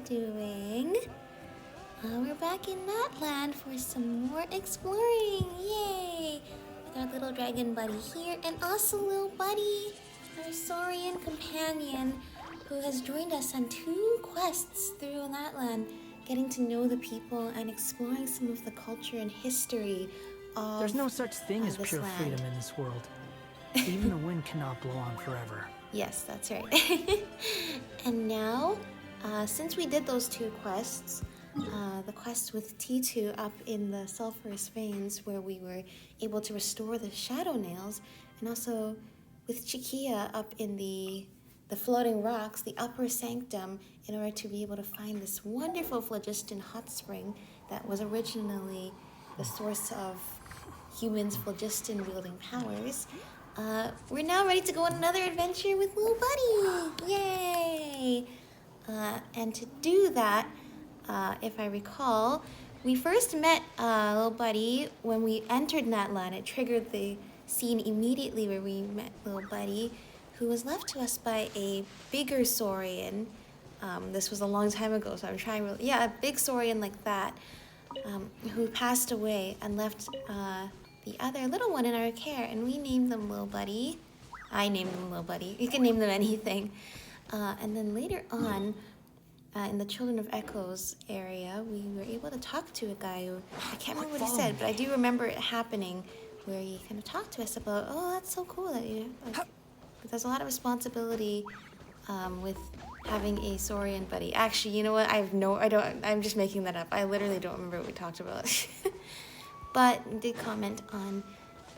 doing? We're back in Natlan for some more exploring. Yay! With our little dragon buddy here, and also Lil Buddy, our Saurian companion, who has joined us on 2 quests through Natlan, getting to know the people and exploring some of the culture and history of There's no such thing as pure land. freedom in this world. Even the wind cannot blow on forever. Yes, that's right. And now, since we did those 2 quests, the quest with T2 up in the sulfurous veins where we were able to restore the shadow nails, and also with Chiquilla up in the floating rocks, the upper sanctum, in order to be able to find this wonderful phlogiston hot spring that was originally the source of humans' phlogiston wielding powers. We're now ready to go on another adventure with Lil Buddy! Yay! And to do that, if I recall, we first met Lil Buddy when we entered Natlan. It triggered the scene immediately where we met Lil Buddy, who was left to us by a bigger Saurian. This was a long time ago, so I'm trying really... Yeah, a big Saurian like that, who passed away and left the other little one in our care, and we named them Lil Buddy. I named them Lil Buddy. You can name them anything. And then later on, in the Children of Echoes area, we were able to talk to a guy who, I can't remember what he said, but I do remember it happening, where he kind of talked to us about, oh, that's so cool that you, like, there's a lot of responsibility with having a Saurian buddy. Actually, you know what, I'm just making that up. I literally don't remember what we talked about. But he did comment on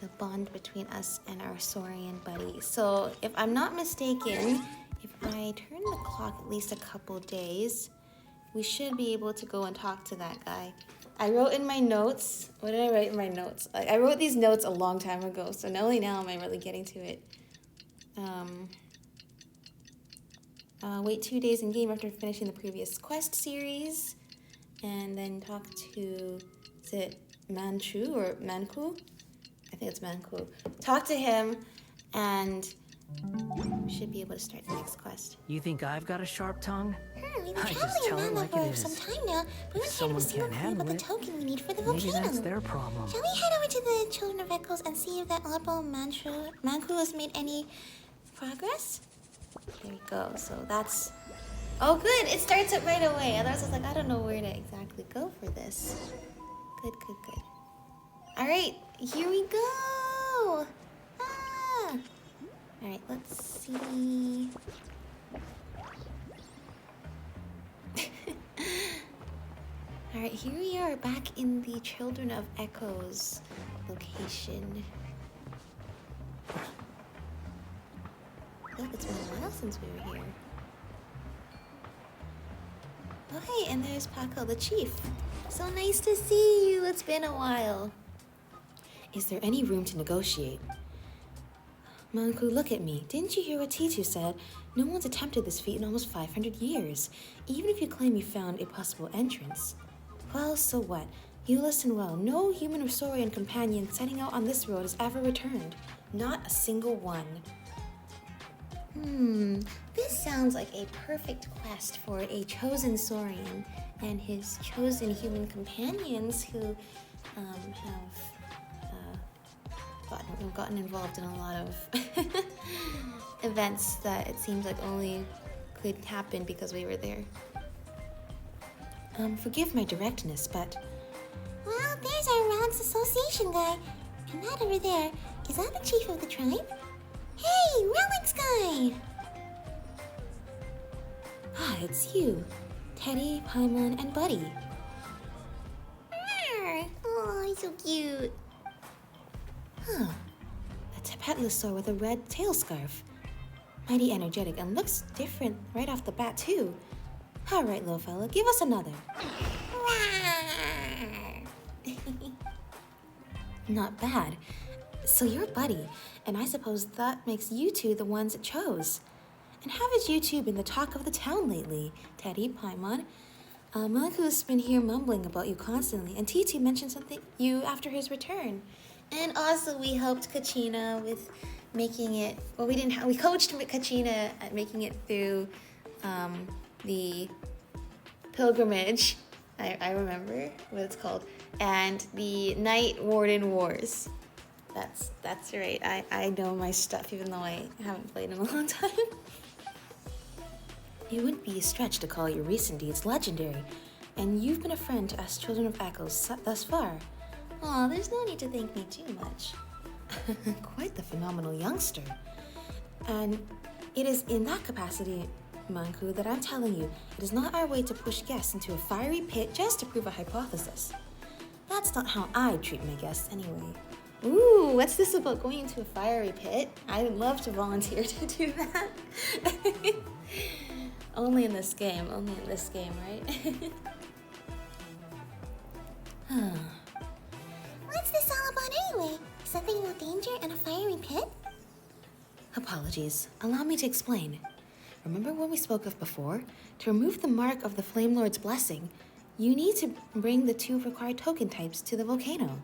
the bond between us and our Saurian buddy. So if I'm not mistaken, if I turn the clock at least a couple days, we should be able to go and talk to that guy. I wrote in my notes, what did I write in my notes? I wrote these notes a long time ago, so only now am I really getting to it. Wait 2 days in game after finishing the previous quest series, and then talk to, is it Manchu or Manku? I think it's Manku. Talk to him, and we should be able to start the next quest. You think I've got a sharp tongue? We've been I just traveling tell it around like for it some is. time now. We went here to see what about the token we need for the Maybe volcano. that's their problem. Shall we head over to the Children of Echoes and see if that oddball Manchu has made any progress? There we go. So that's... Oh, good. It starts it right away. Otherwise, I was like, I don't know where to exactly go for this. Good, good, good. All right, here we go. Ah. All right, let's see. All right, here we are back in the Children of Echoes location. Look, it's been a while since we were here. Oh, hey, and there's Paco, the chief. So nice to see you. It's been a while. Is there any room to negotiate? Manku, look at me. Didn't you hear what T2 said? No one's attempted this feat in almost 500 years, even if you claim you found a possible entrance. Well, so what? You listen well. No human or Saurian companion setting out on this road has ever returned. Not a single one. This sounds like a perfect quest for a chosen Saurian and his chosen human companions who have gotten involved in a lot of events that it seems like only could happen because we were there. Forgive my directness, but... Well, there's our Relics Association guy. And that over there, is that the chief of the tribe? Hey, Relics guy! Ah, it's you. Teddy, Paimon, and Buddy. Oh, he's so cute. Huh. A Tepetlosaur with a red tail scarf. Mighty energetic and looks different right off the bat, too. All right, little fella, give us another. Not bad. So you're Buddy, and I suppose that makes you two the ones it chose. And how has you two been the talk of the town lately, Teddy, Paimon? Manku's been here mumbling about you constantly, and T2 mentioned something you after his return. And also we helped Kachina with making it, well, we coached Kachina at making it through the Pilgrimage. I remember what it's called. And the Night Warden Wars. That's right. I know my stuff even though I haven't played in a long time. It wouldn't be a stretch to call your recent deeds legendary, and you've been a friend to us Children of Echoes thus far. Aw, there's no need to thank me too much. Quite the phenomenal youngster. And it is in that capacity, Manku, that I'm telling you, it is not our way to push guests into a fiery pit just to prove a hypothesis. That's not how I treat my guests anyway. Ooh, what's this about going into a fiery pit? I would love to volunteer to do that. Only in this game, right? What's this all about anyway? Something about danger and a fiery pit? Apologies. Allow me to explain. Remember what we spoke of before? To remove the mark of the Flame Lord's blessing, you need to bring the 2 required token types to the volcano.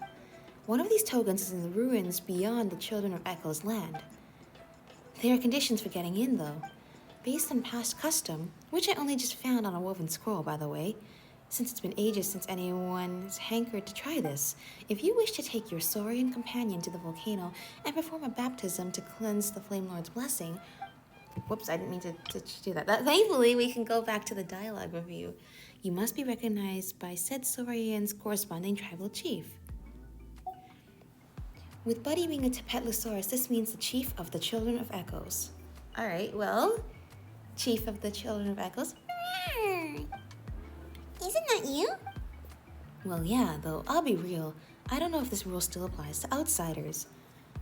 One of these tokens is in the ruins beyond the Children of Echo's land. There are conditions for getting in, though. Based on past custom, which I only just found on a woven scroll, by the way, since it's been ages since anyone's hankered to try this, if you wish to take your Saurian companion to the volcano and perform a baptism to cleanse the Flame Lord's blessing... Whoops, I didn't mean to do that. Thankfully, we can go back to the dialogue review. You must be recognized by said Saurian's corresponding tribal chief. With Buddy being a Tepetlosaurus, this means the Chief of the Children of Echoes. Alright, well, Chief of the Children of Echoes. Isn't that you? Well, yeah, though I'll be real, I don't know if this rule still applies to outsiders.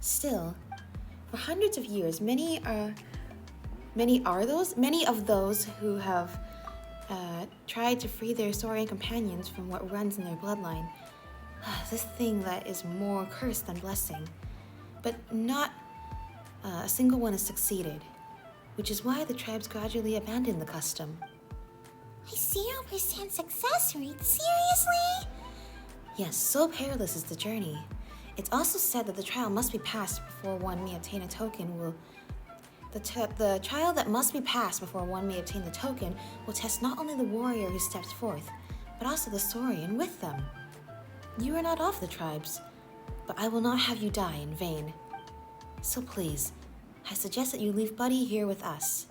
Still, for hundreds of years, many of those who have tried to free their Saurian companions from what runs in their bloodline. This thing that is more curse than blessing. But not a single one has succeeded, which is why the tribes gradually abandoned the custom. A 0% success rate? Seriously? Yes, so perilous is the journey. It's also said that the trial must be passed before one may obtain a token will... The trial that must be passed before one may obtain the token will test not only the warrior who steps forth, but also the Saurian with them. You are not of the tribes, but I will not have you die in vain. So please, I suggest that you leave Buddy here with us.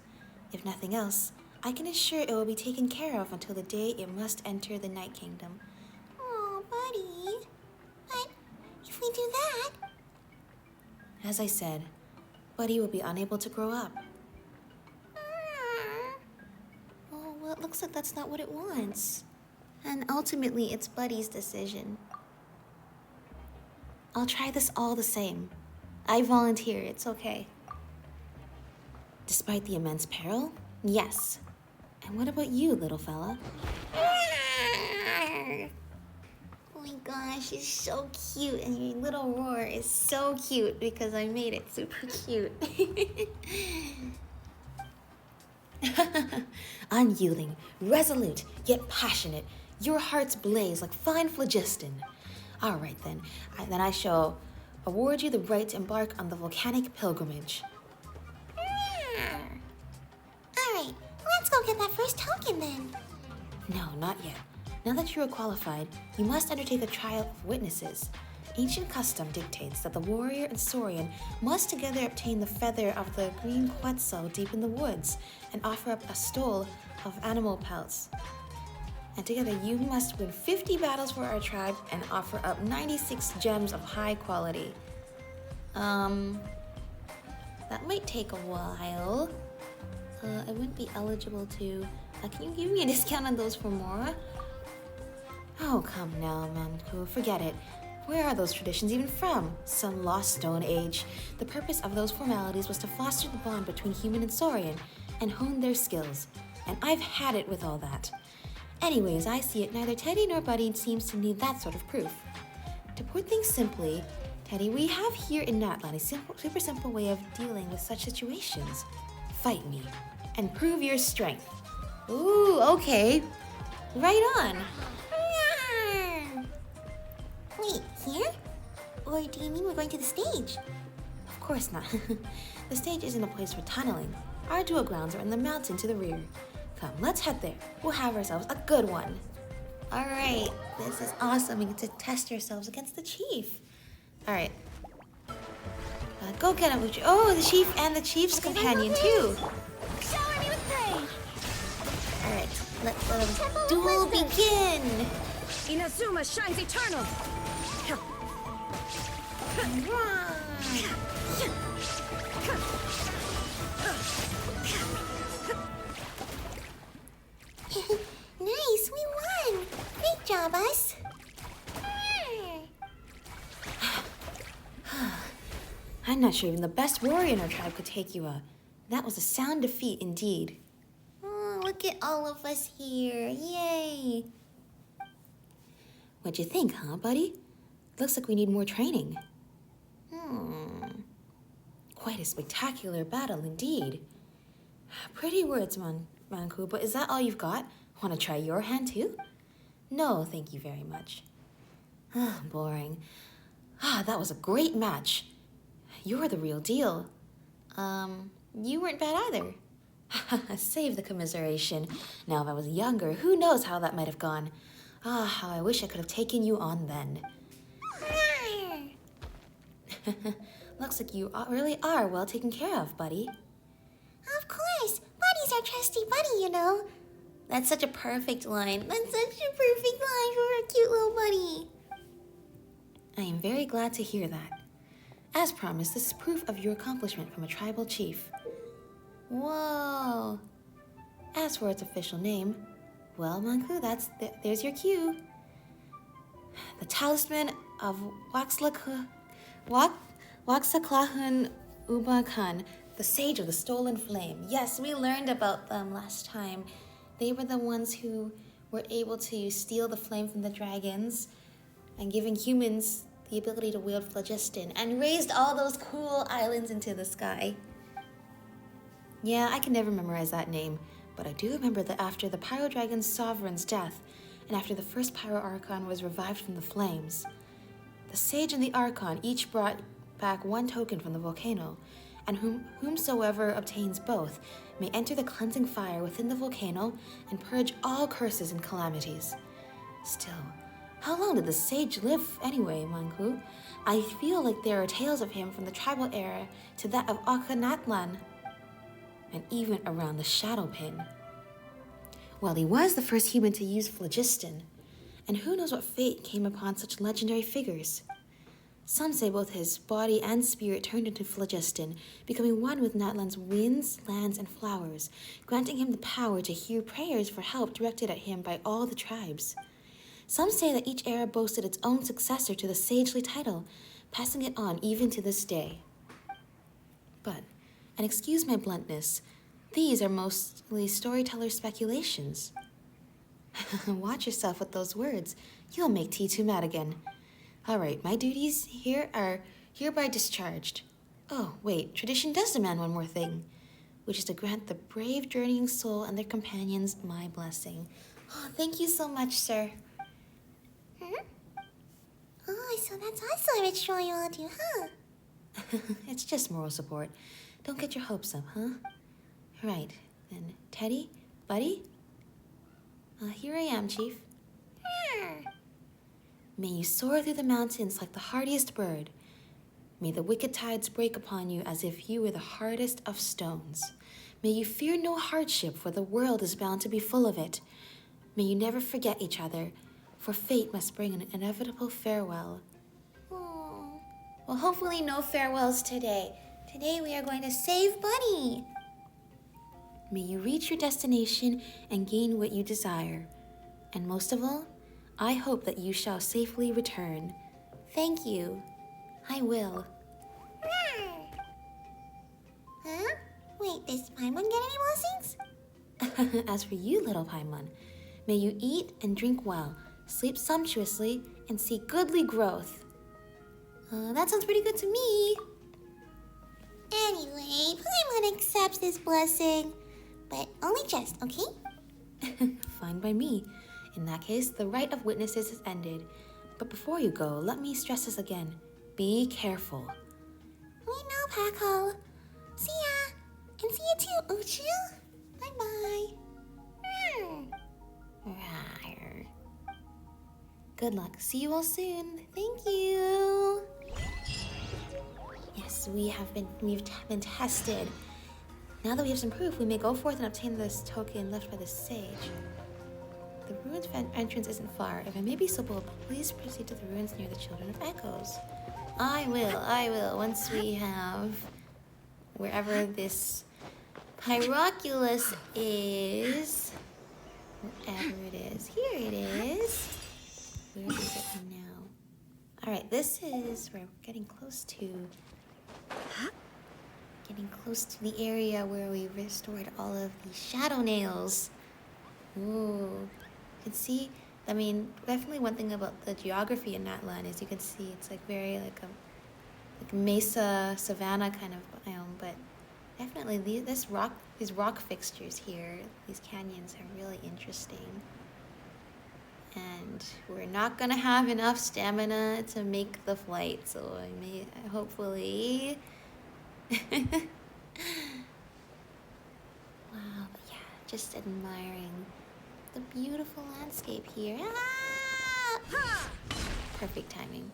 If nothing else, I can assure it will be taken care of until the day it must enter the Night Kingdom. Oh, Buddy. But if we do that... As I said, Buddy will be unable to grow up. Oh, well, it looks like that's not what it wants. And ultimately, it's Buddy's decision. I'll try this all the same. I volunteer, it's okay. Despite the immense peril? Yes. And what about you, little fella? Oh my gosh, it's so cute. And your little roar is so cute because I made it super cute. Unyielding, resolute, yet passionate. Your hearts blaze like fine phlogiston. All right, then. Then I shall award you the right to embark on the volcanic pilgrimage. Alright, let's go get that first token then. No, not yet. Now that you are qualified, you must undertake a trial of witnesses. Ancient custom dictates that the warrior and Saurian must together obtain the feather of the green quetzal deep in the woods and offer up a stole of animal pelts. And together you must win 50 battles for our tribe and offer up 96 gems of high quality. That might take a while. I wouldn't be eligible to... can you give me a discount on those for more? Oh, come now, Manku, forget it. Where are those traditions even from? Some lost stone age. The purpose of those formalities was to foster the bond between human and Saurian and hone their skills. And I've had it with all that. Anyways, I see it, neither Teddy nor Buddy seems to need that sort of proof. To put things simply, Teddy, we have here in Natlan a super simple way of dealing with such situations. Fight me, and prove your strength. Ooh, okay. Right on. Wait, here? Or do you mean we're going to the stage? Of course not. The stage isn't a place for tunneling. Our duel grounds are in the mountain to the rear. Come, let's head there. We'll have ourselves a good one. All right, this is awesome. We get to test ourselves against the chief. All right. Go get him, Uchi. Oh, the chief and the chief's companion too. Shower me with praise. All right, let the duel begin. Inazuma shines eternal. Nice, we won. Great job, us. I'm not sure even the best warrior in our tribe could take you out. That was a sound defeat indeed. Oh, look at all of us here. Yay. What'd you think, huh, buddy? Looks like we need more training. Quite a spectacular battle indeed. Pretty words, Manku, but is that all you've got? Want to try your hand too? No, thank you very much. Boring. That was a great match. You're the real deal. You weren't bad either. Save the commiseration. Now, if I was younger, who knows how that might have gone. How I wish I could have taken you on then. Looks like you really are well taken care of, buddy. Of course. Buddy's our trusty buddy, you know. That's such a perfect line. That's such a perfect line for our cute little buddy. I am very glad to hear that. As promised, this is proof of your accomplishment from a tribal chief. Whoa. As for its official name, well, Manku, there's your cue. The talisman of Waxaklahun Ubakan, the Sage of the Stolen Flame. Yes, we learned about them last time. They were the ones who were able to steal the flame from the dragons and giving humans the ability to wield phlogiston and raised all those cool islands into the sky. Yeah, I can never memorize that name, but I do remember that after the Pyro Dragon's sovereign's death, and after the first Pyro Archon was revived from the flames, the Sage and the Archon each brought back one token from the volcano, and whomsoever obtains both may enter the cleansing fire within the volcano and purge all curses and calamities. Still, how long did the sage live anyway, Manku? I feel like there are tales of him from the tribal era to that of Natlan, and even around the Shadow Pin. Well, he was the first human to use phlogiston, and who knows what fate came upon such legendary figures. Some say both his body and spirit turned into phlogiston, becoming one with Natlan's winds, lands, and flowers, granting him the power to hear prayers for help directed at him by all the tribes. Some say that each era boasted its own successor to the sagely title, passing it on even to this day. But, and excuse my bluntness, these are mostly storyteller speculations. Watch yourself with those words. You'll make T2 mad again. All right, my duties here are hereby discharged. Oh, wait, tradition does demand one more thing, which is to grant the brave journeying soul and their companions my blessing. Oh, thank you so much, sir. Oh, so that's also a ritual you all do, huh? It's just moral support. Don't get your hopes up, huh? Right, then Teddy, Buddy? Here I am, Chief. May you soar through the mountains like the hardiest bird. May the wicked tides break upon you as if you were the hardest of stones. May you fear no hardship, for the world is bound to be full of it. May you never forget each other, for fate must bring an inevitable farewell. Oh. Well, hopefully no farewells today. Today we are going to save Buddy. May you reach your destination and gain what you desire. And most of all, I hope that you shall safely return. Thank you. I will. Huh? Wait, does Paimon get any blessings? As for you, little Paimon, may you eat and drink well, sleep sumptuously, and see goodly growth. That sounds pretty good to me. Anyway, Paimon accepts this blessing, but only just, okay? Fine by me. In that case, the right of witnesses is ended. But before you go, let me stress this again. Be careful. We know, Paco. See ya. And see you too, Uchu. Bye-bye. Good luck. See you all soon. Thank you. Yes, we've been tested. Now that we have some proof, we may go forth and obtain this token left by the sage. The ruins entrance isn't far. If I may be so bold, please proceed to the ruins near the Children of Echoes. I will. Once we have wherever this Pyroculus is. Wherever it is. Here it is. Where is it now? Alright, this is where we're getting close to the area where we restored all of the shadow nails. Ooh. You can see, I mean, definitely one thing about the geography in Natlan is you can see it's like very like a mesa savanna kind of biome, but definitely these rock fixtures here, these canyons are really interesting. And we're not gonna have enough stamina to make the flight, so I may hopefully. Wow, but yeah, just admiring the beautiful landscape here. Ah! Perfect timing.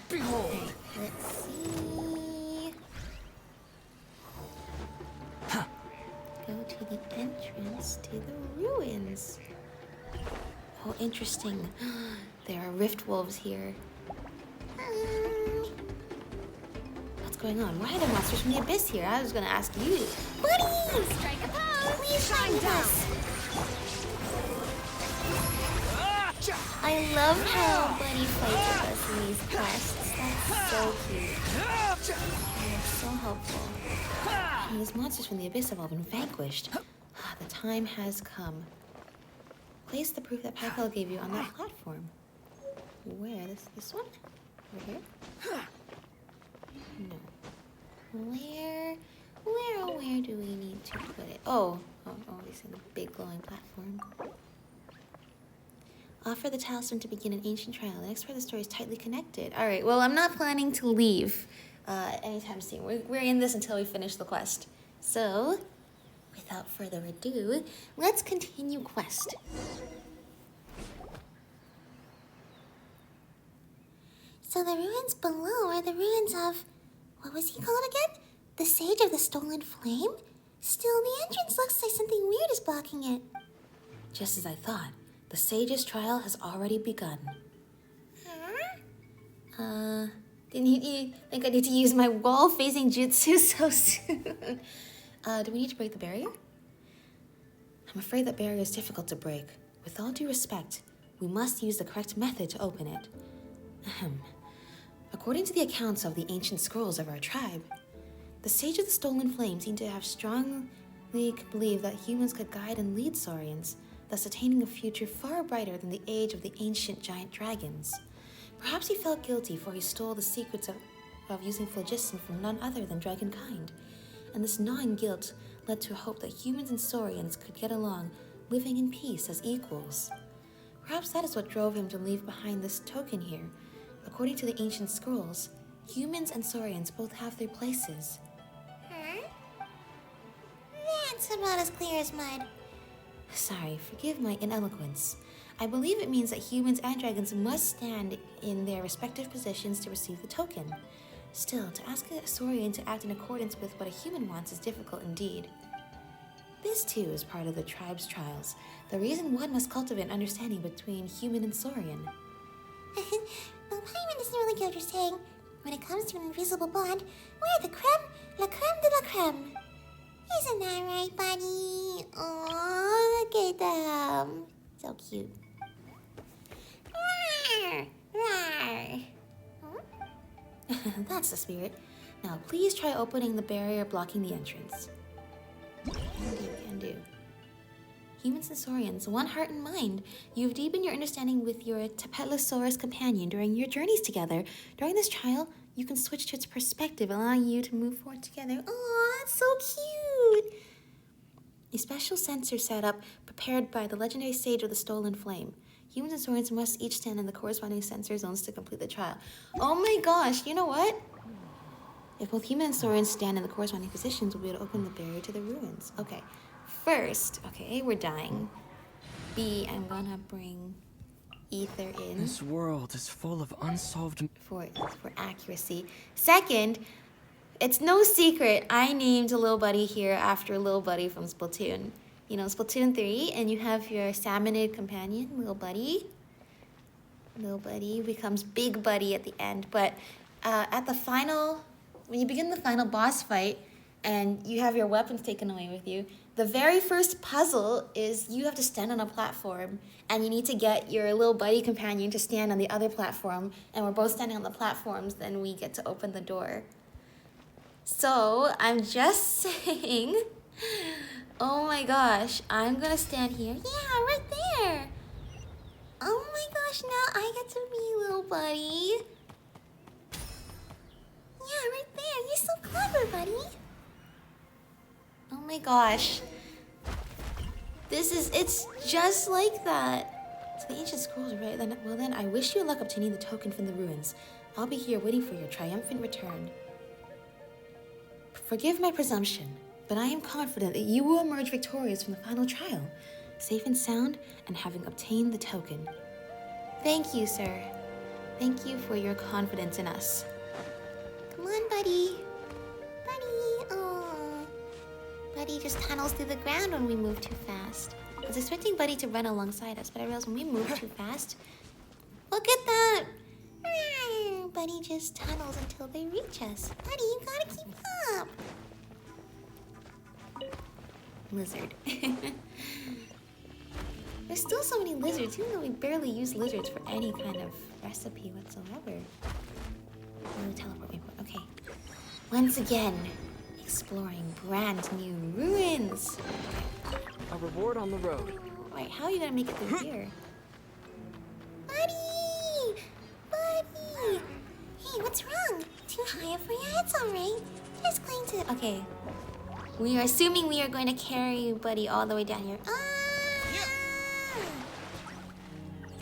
Behold. Okay, let's see. Go to the entrance to the ruins. Oh, interesting. There are rift wolves here. What's going on? Why are there monsters from the abyss here? I was gonna ask you. Buddy! Strike a pose! Please Shine find down! us! I love how Buddy fights with us in these quests. That's so cute. They're so helpful. And these monsters from the abyss have all been vanquished. The time has come. Place the proof that Pykel gave you on that platform. Where? This one? Over here? No. Where do we need to put it? Oh, it's in the big glowing platform. Offer the talisman to begin an ancient trial. The next part of the story is tightly connected. All right, well, I'm not planning to leave anytime soon. We're in this until we finish the quest. So, without further ado, let's continue quest. So the ruins below are the ruins of... What was he called again? The Sage of the Stolen Flame? Still, the entrance looks like something weird is blocking it. Just as I thought, the sage's trial has already begun. Didn't you think I need to use my wall-facing jutsu so soon? Do we need to break the barrier? I'm afraid that barrier is difficult to break. With all due respect, we must use the correct method to open it. Ahem. According to the accounts of the ancient scrolls of our tribe, the Sage of the Stolen Flame seemed to have strongly believed that humans could guide and lead Saurians, thus attaining a future far brighter than the age of the ancient giant dragons. Perhaps he felt guilty, for he stole the secrets of using phlogiston from none other than dragonkind, and this gnawing guilt led to a hope that humans and Saurians could get along, living in peace as equals. Perhaps that is what drove him to leave behind this token here. According to the ancient scrolls, humans and Saurians both have their places. That's about as clear as mud. Sorry, forgive my ineloquence. I believe it means that humans and dragons must stand in their respective positions to receive the token. Still, to ask a Saurian to act in accordance with what a human wants is difficult indeed. This too is part of the tribe's trials, the reason one must cultivate understanding between human and Saurian. Well, Paimon doesn't really get what you're saying. When it comes to an invisible bond, we're the creme, la creme de la creme. Isn't that right, buddy? Oh, look at them. So cute. Rawr, rawr. That's the spirit. Now, please try opening the barrier blocking the entrance. Can do. Humans and Saurians, one heart and mind. You've deepened your understanding with your Tapetlosaurus companion during your journeys together. During this trial, you can switch to its perspective, allowing you to move forward together. Oh, that's so cute. A special sensor setup prepared by the legendary Sage of the Stolen Flame. Humans and Saurians must each stand in the corresponding sensor zones to complete the trial. Oh my gosh, you know what? If both human and Saurians stand in the corresponding positions, we'll be able to open the barrier to the ruins. Okay. First, okay, we're dying. B, I'm gonna bring ether in. This world is full of unsolved... For accuracy. Second, it's no secret I named Lil Buddy here after Lil Buddy from Splatoon. You know, Splatoon 3, and you have your salmonid companion, Lil Buddy. Lil Buddy becomes Big Buddy at the end, but at the final, when you begin the final boss fight, and you have your weapons taken away with you, the very first puzzle is you have to stand on a platform, and you need to get your Lil Buddy companion to stand on the other platform, and we're both standing on the platforms, then we get to open the door. So, I'm just saying, oh my gosh, I'm gonna stand here. Yeah, right there. Oh my gosh, now I get to be Lil Buddy. Yeah, right there. You're so clever, buddy. Oh my gosh. It's just like that. So the ancient scrolls are right. Then I wish you luck obtaining the token from the ruins. I'll be here waiting for your triumphant return. Forgive my presumption, but I am confident that you will emerge victorious from the final trial, safe and sound, and having obtained the token. Thank you, sir. Thank you for your confidence in us. Come on, buddy. Buddy, oh. Buddy just tunnels through the ground when we move too fast. I was expecting Buddy to run alongside us, but I realized when we move too fast... Look at that! Buddy just tunnels until they reach us. Buddy, you gotta keep up! Lizard. There's still so many lizards, even though we barely use lizards for any kind of recipe whatsoever. Oh, teleport waypoint. Okay. Once again, exploring brand new ruins. A reward on the road. Wait, how are you gonna make it through here? Buddy! Buddy! Hey, what's wrong? Too high up for your head, alright. Just going to... Okay. We are assuming we are going to carry Buddy all the way down here.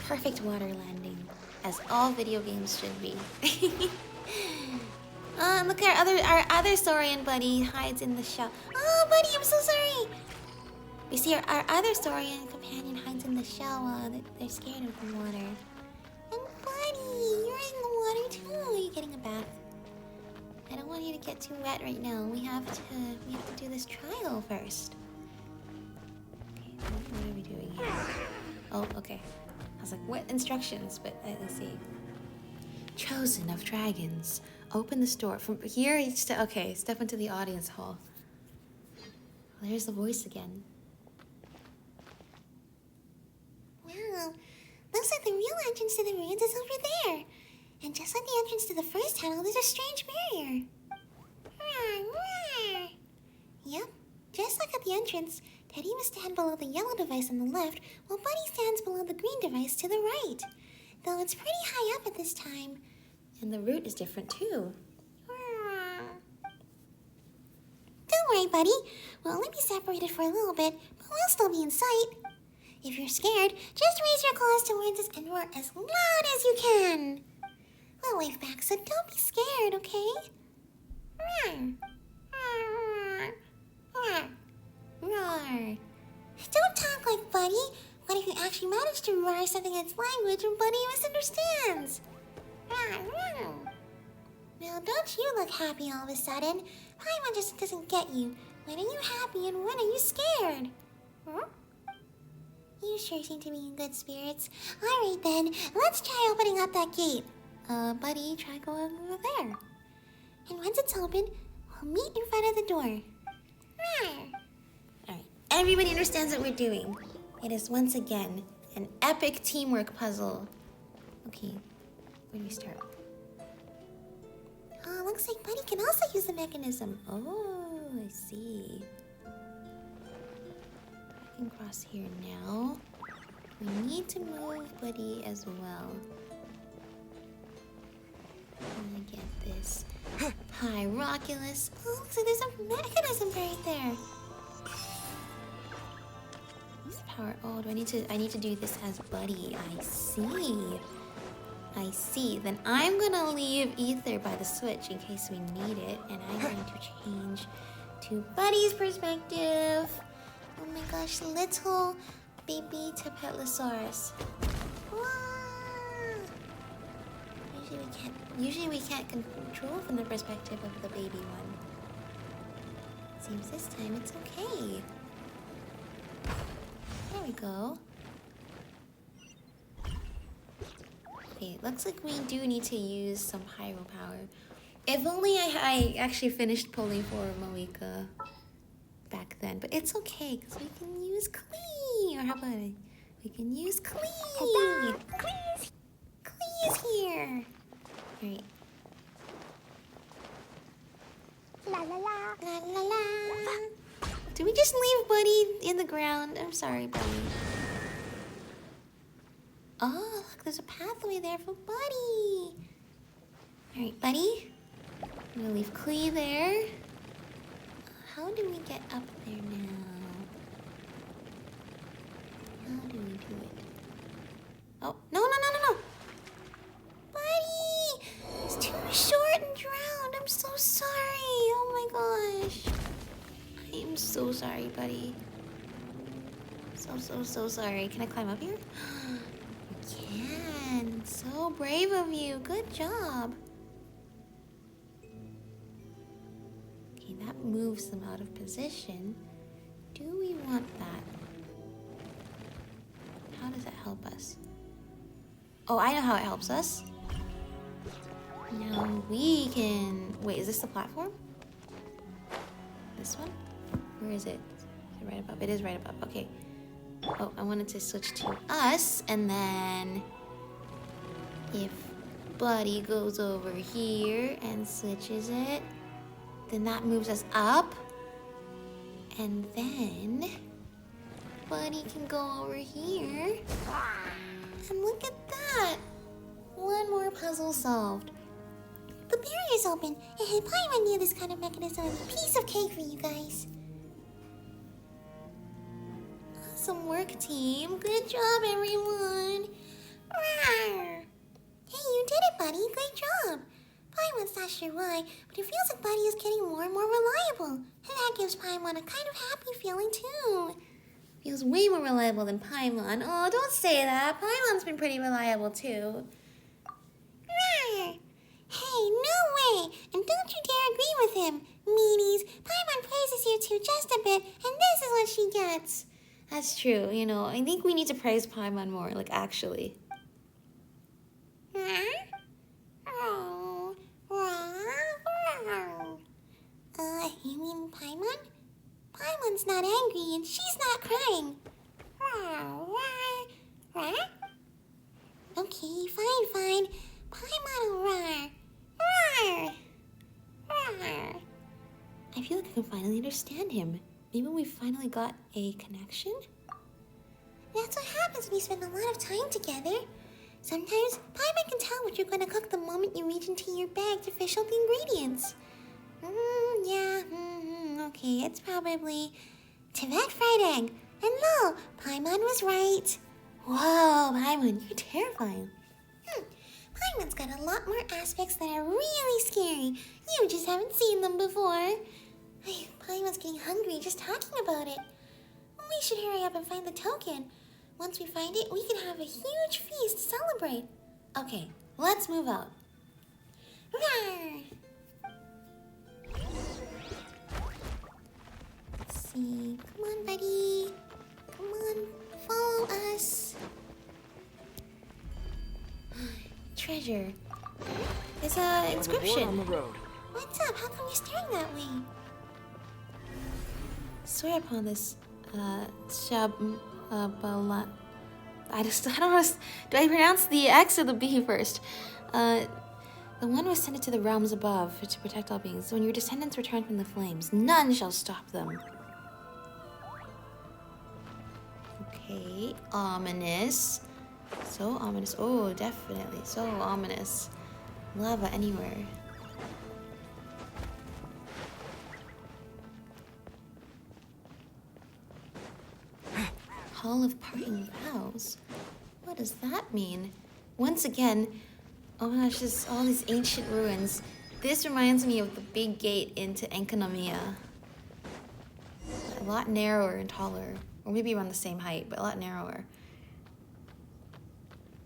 Perfect water landing, as all video games should be. Look at our other Saurian buddy hides in the shell. Oh, Buddy, I'm so sorry. We see our other Saurian companion hides in the shell. They're scared of the water. And Buddy, you're in the water too. Are you getting a bath? I don't want you to get too wet right now. We have to do this trial first. Okay, what are we doing here? Oh, okay. I was like, what instructions? But let's see. Chosen of dragons. Open the store. From here, okay, step into the audience hall. Well, there's the voice again. Wow. Looks like the real entrance to the ruins is over there. And just like the entrance to the first tunnel, there's a strange barrier. Yep. Just like at the entrance, Teddy must stand below the yellow device on the left, while Buddy stands below the green device to the right. Though it's pretty high up at this time. And the route is different too. Don't worry, Buddy. We'll only be separated for a little bit, but we'll still be in sight. If you're scared, just raise your claws towards us and roar as loud as you can. We'll wave back, so don't be scared, okay? Roar. Don't talk like Buddy. What if you actually manage to roar something in its language and Buddy misunderstands? Now, don't you look happy all of a sudden. Paimon just doesn't get you. When are you happy and when are you scared? Huh? You sure seem to be in good spirits. Alright then, let's try opening up that gate. Buddy, try going over there. And once it's open, we'll meet in front of the door. Alright, everybody understands what we're doing. It is once again an epic teamwork puzzle. Okay, where do we start? Oh, looks like Buddy can also use the mechanism. Oh, I see. I can cross here now. We need to move Buddy as well. I'm gonna get this Pyroculus. Oh, looks like there's a mechanism right there. This power. Oh, I need to do this as Buddy. I see. I see. Then I'm gonna leave Ether by the switch in case we need it, and I'm going to change to Buddy's perspective. Oh my gosh, little baby Tepetlosaurus. What? Usually we can't control from the perspective of the baby one. Seems this time it's okay. There we go. Okay, looks like we do need to use some pyro power. If only I actually finished pulling for Moeka back then, but it's okay because we can use Klee. Or how about it? We can use Klee. Klee is here. Alright. La la la. La la la. Did we just leave Buddy in the ground? I'm sorry, Buddy. Oh, look, there's a pathway there for Buddy. Alright, Buddy. I'm gonna leave Klee there. How do we get up there now? How do we do it? Oh, no. Buddy! It's too short and drowned. I'm so sorry. Oh my gosh. I am so sorry, Buddy. So sorry. Can I climb up here? You can. So brave of you. Good job. Okay, that moves them out of position. Do we want that? How does that help us? Oh, I know how it helps us. Now we can... Wait, is this the platform? This one? Where is it? Is it right above? It is right above. Okay. Oh, I wanted to switch to us, and then if Buddy goes over here and switches it, then that moves us up, and then Buddy can go over here, and look at that! One more puzzle solved. The barrier's open, and Paimon knew this kind of mechanism is a piece of cake for you guys. Awesome work, team. Good job, everyone. Rawr. Hey, you did it, Buddy. Great job. Paimon's not sure why, but it feels like Buddy is getting more and more reliable. And that gives Paimon a kind of happy feeling, too. Feels way more reliable than Paimon. Oh, don't say that. Paimon's been pretty reliable, too. Rawr. Hey, no way! And don't you dare agree with him. Meanies, Paimon praises you two just a bit, and this is what she gets. That's true. You know, I think we need to praise Paimon more, like, actually. Oh, you mean Paimon? Paimon's not angry and she's not crying. Okay, fine. Paimon will roar. I feel like I can finally understand him. Maybe we finally got a connection? That's what happens when you spend a lot of time together. Sometimes Paimon can tell what you're going to cook the moment you reach into your bag to fish out the ingredients. Okay, it's probably Tibet fried egg. And no, Paimon was right. Whoa, Paimon, you're terrifying. Paimon's got a lot more aspects that are really scary. You just haven't seen them before. Paimon's getting hungry just talking about it. We should hurry up and find the token. Once we find it, we can have a huge feast to celebrate. Okay, let's move out. Rawr! Let's see. Come on, buddy. Come on, follow us. Treasure. There's a A reward on inscription. the road. What's up? How come you're staring that way? Swear upon this, Shabala. I don't know. Do I pronounce the X or the B first? The one who ascended to the realms above to protect all beings. When your descendants return from the flames, none shall stop them. Okay, ominous. So ominous. Oh, definitely. So ominous. Lava anywhere. Hall of Parting Vows? What does that mean? Once again, oh my gosh, just all these ancient ruins. This reminds me of the big gate into Enkanomiya. A lot narrower and taller. Or maybe around the same height, but a lot narrower.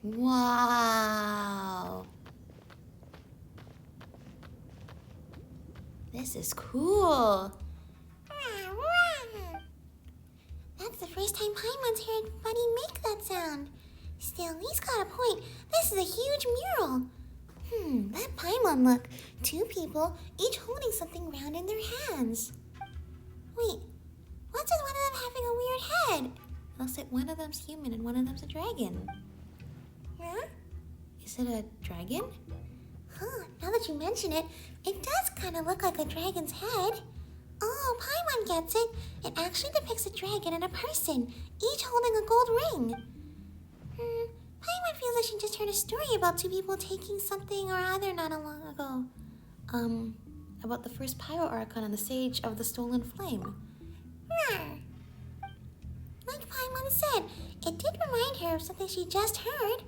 Wow. This is cool. That's the first time Paimon's heard Buddy make that sound. Still, he's got a point. This is a huge mural. That Paimon look. 2 people, each holding something round in their hands. Wait, what's with one of them having a weird head? Looks like one of them's human and one of them's a dragon. Huh? Is it a dragon? Huh, now that you mention it, it does kind of look like a dragon's head. Oh, Paimon gets it. It actually depicts a dragon and a person, each holding a gold ring. Paimon feels like she just heard a story about 2 people taking something or other not long ago. About the first Pyro Archon and the Sage of the Stolen Flame. Like Paimon said, it did remind her of something she just heard.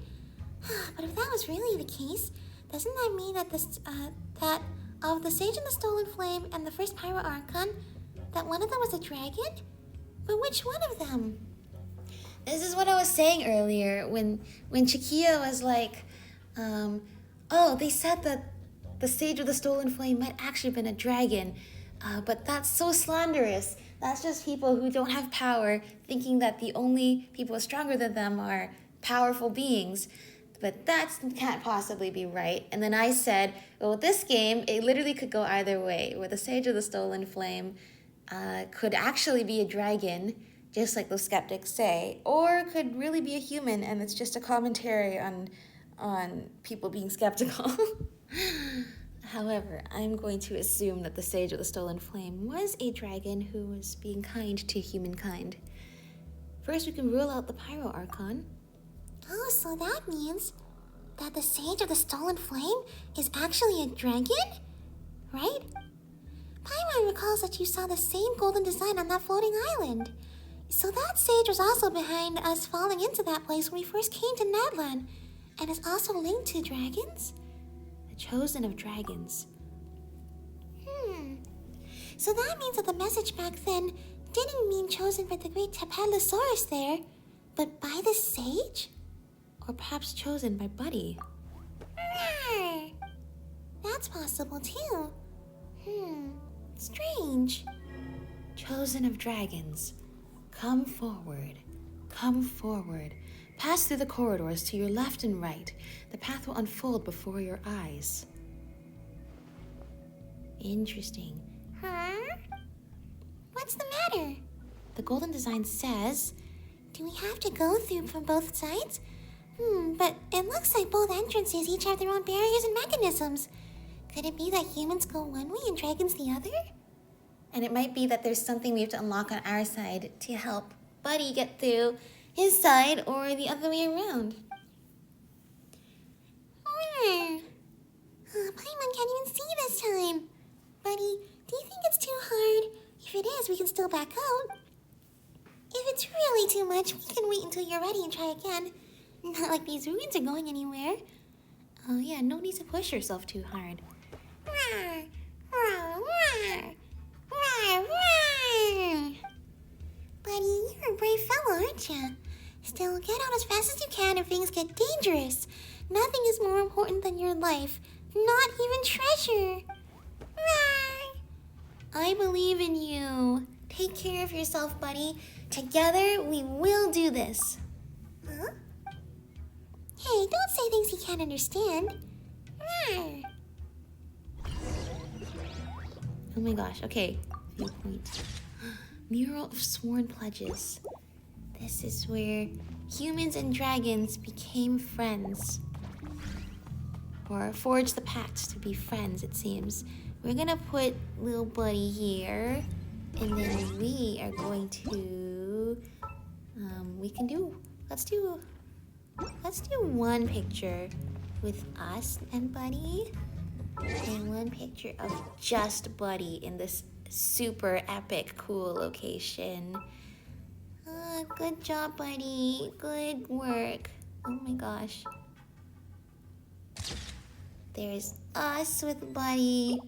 But if that was really the case, doesn't that mean that that of the Sage of the Stolen Flame and the first Pyro Archon, that one of them was a dragon? But which one of them? This is what I was saying earlier when Chiquilla was like, oh, they said that the Sage of the Stolen Flame might actually have been a dragon, but that's so slanderous. That's just people who don't have power thinking that the only people stronger than them are powerful beings. But that can't possibly be right. And then I said, well, with this game, it literally could go either way, where the Sage of the Stolen Flame could actually be a dragon, just like those skeptics say, or could really be a human, and it's just a commentary on people being skeptical. However, I'm going to assume that the Sage of the Stolen Flame was a dragon who was being kind to humankind. First, we can rule out the Pyro Archon. Oh, so that means that the Sage of the Stolen Flame is actually a dragon? Right? Paimon recalls that you saw the same golden design on that floating island. So that sage was also behind us falling into that place when we first came to Natlan, and is also linked to dragons? The chosen of dragons. So that means that the message back then didn't mean chosen by the great Tepedalosaurus there, but by the sage? Or perhaps chosen by Buddy. That's possible too. Strange. Chosen of dragons. Come forward. Come forward. Pass through the corridors to your left and right. The path will unfold before your eyes. Interesting. What's the matter? The golden design says, Do we have to go through from both sides? But it looks like both entrances each have their own barriers and mechanisms. Could it be that humans go one way and dragons the other? and it might be that there's something we have to unlock on our side to help Buddy get through his side, or the other way around. Paimon can't even see this time. Buddy, do you think it's too hard? If it is, we can still back out. If it's really too much, we can wait until you're ready and try again. Not like these ruins are going anywhere. Oh yeah, no need to push yourself too hard. Roar, roar, roar. Roar, roar. Buddy, you're a brave fellow, aren't you? Still, get out as fast as you can if things get dangerous. Nothing is more important than your life. Not even treasure. Roar. I believe in you. Take care of yourself, Buddy. Together, we will do this. Huh? Hey, don't say things you can't understand. Roar. Oh my gosh, okay. Viewpoint. Mural of Sworn Pledges. This is where humans and dragons became friends. Or forged the pact to be friends, it seems. We're gonna put Lil Buddy here. And then we are going to... Let's do one picture with us and Buddy. And one picture of just Buddy in this super epic, cool location. Good job, Buddy. Good work. Oh my gosh. There's us with Buddy.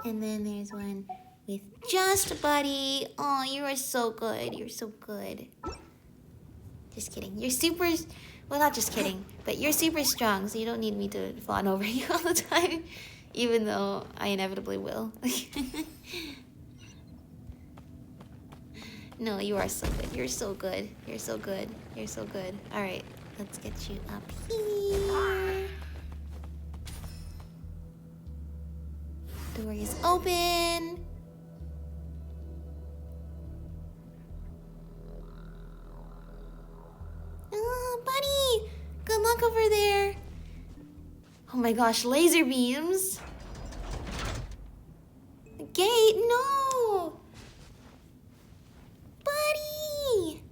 And then there's one with just Buddy. Oh, you are so good. You're so good. Just kidding. You're super... Well, not just kidding. But you're super strong, so you don't need me to fawn over you all the time. Even though I inevitably will. No, you are so good. You're so good. You're so good. You're so good. Alright, let's get you up here. Door is open. Oh, buddy! Good luck over there. Oh my gosh, laser beams. Gate, no! Buddy!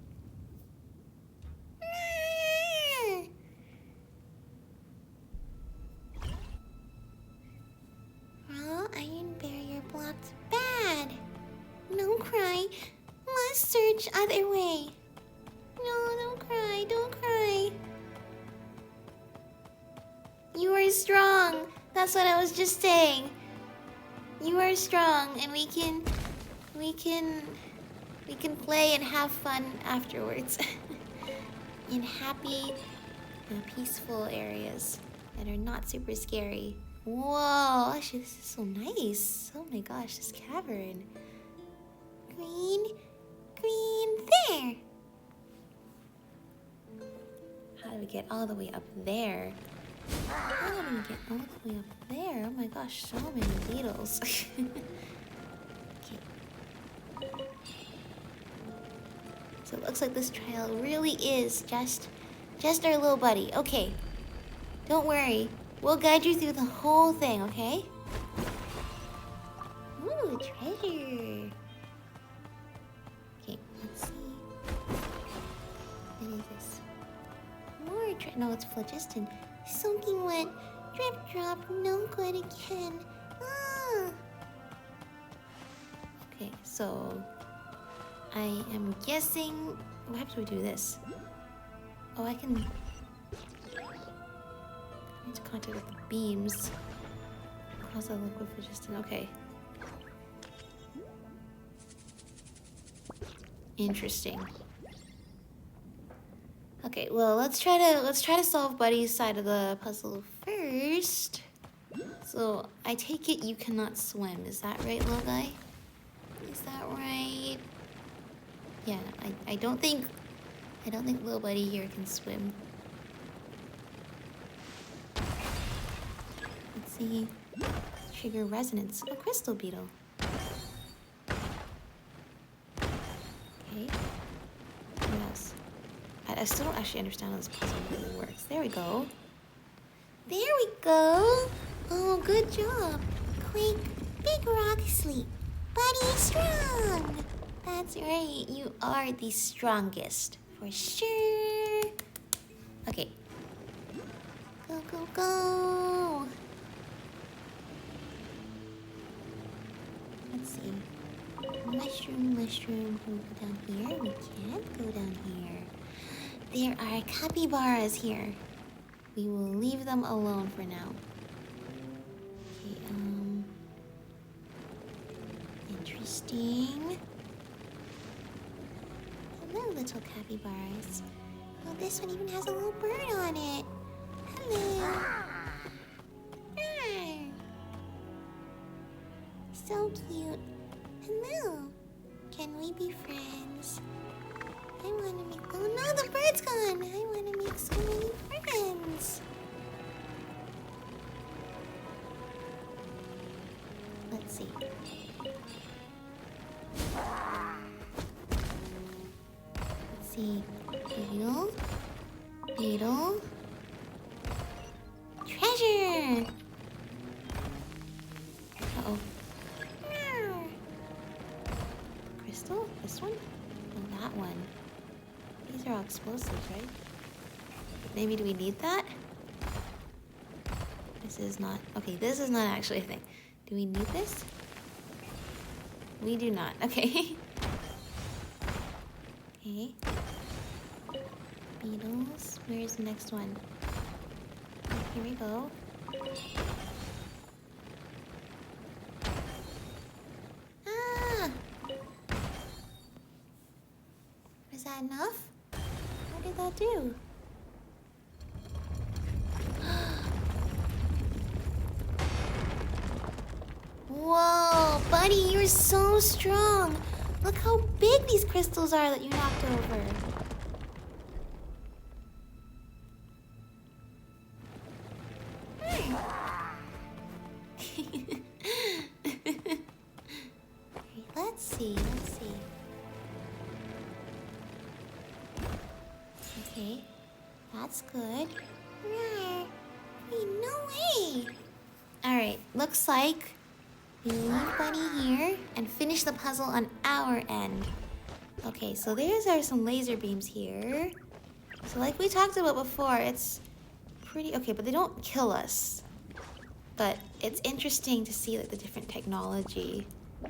Well, iron barrier blocked. Bad. Don't cry. Let's search other way. No, don't cry. Don't cry. You are strong. That's what I was just saying. You are strong, and we can play and have fun afterwards. In happy, peaceful areas that are not super scary. Whoa, actually this is so nice. Oh my gosh, this cavern. Green, there. How do we get all the way up there? How do we get all the way up there? Oh my gosh, so many beetles. Okay. So it looks like this trail really is just our little buddy. Okay. Don't worry. We'll guide you through the whole thing, okay? Ooh, treasure. Okay, let's see. What is this? More no, it's phlogiston. Soaking wet. Drip drop. No good again. Ah. Okay, so I am guessing. What happens if we do this? Oh, I can. Into contact with the beams. Cause a liquid phlogiston. Okay. Interesting. Okay, well let's try to solve Buddy's side of the puzzle first. So I take it you cannot swim. Is that right, little guy? Is that right? Yeah, I don't think Lil Buddy here can swim. Let's see. Trigger resonance. A crystal beetle. Okay. What else? I still don't actually understand how this puzzle really works. There we go. There we go. Oh, good job. Quick, big rock sleep. Buddy strong. That's right. You are the strongest. For sure. Okay. Go, go, go. Let's see. Mushroom. Can we go down here? We can't go down here. There are capybaras here. We will leave them alone for now. Okay, interesting. Hello, little capybaras. Oh, this one even has a little bird on it. Hello. So cute. Hello. Can we be friends? I want to make... Oh no, the bird's gone. I want to make so many friends. Let's see. Let's see. Beetle. Treasure! Uh-oh. Crystal? This one? And that one. These are all explosives, right? Maybe do we need that? This is not... Okay, this is not actually a thing. Do we need this? We do not. Okay. Okay. Beetles. Where's the next one? Oh, here we go. Ah! Was that enough? What did that do? Whoa, buddy, you're so strong. Look how big these crystals are that you knocked over. Let's see. Okay, that's good. Rawr. Wait, no way. Alright, looks like we leave Buddy here and finish the puzzle on our end. Okay, so there's some laser beams here. So like we talked about before, it's pretty... Okay, but they don't kill us. But it's interesting to see like the different technology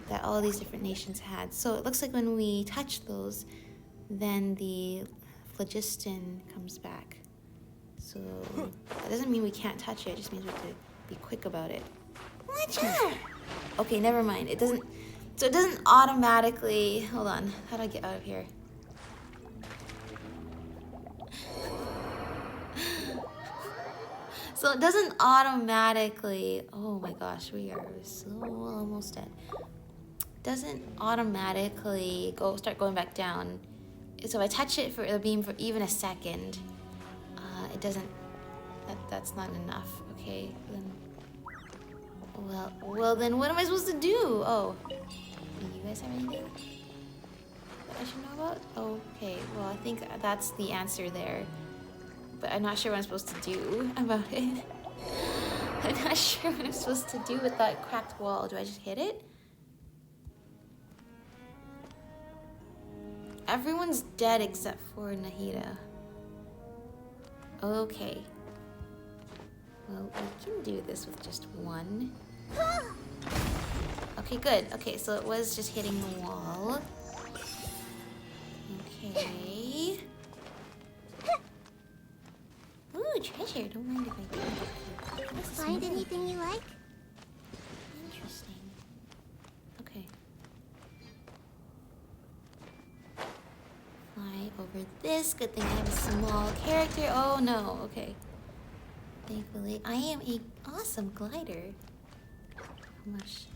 that all these different nations had. So it looks like when we touch those, then the phlogiston comes back. So that doesn't mean we can't touch it, it just means we have to be quick about it. Watch out. Okay, never mind. It doesn't... So it doesn't automatically... Hold on. How do I get out of here? So it doesn't automatically... Oh my gosh, we are so almost dead. It doesn't automatically start going back down. So if I touch it for the beam for even a second, it doesn't... That's not enough. Okay, then... Well, then what am I supposed to do? Oh. Do you guys have anything that I should know about? Okay, well, I think that's the answer there. But I'm not sure what I'm supposed to do about it. I'm not sure what I'm supposed to do with that cracked wall. Do I just hit it? Everyone's dead except for Nahida. Okay. Well, we can do this with just one. Okay, good. Okay, so it was just hitting the wall. Okay. Ooh, treasure. Don't mind if I do. Find anything you like? Interesting. Okay. Fly over this. Good thing I have a small character. Oh no. Okay. Thankfully, I am an awesome glider. How much?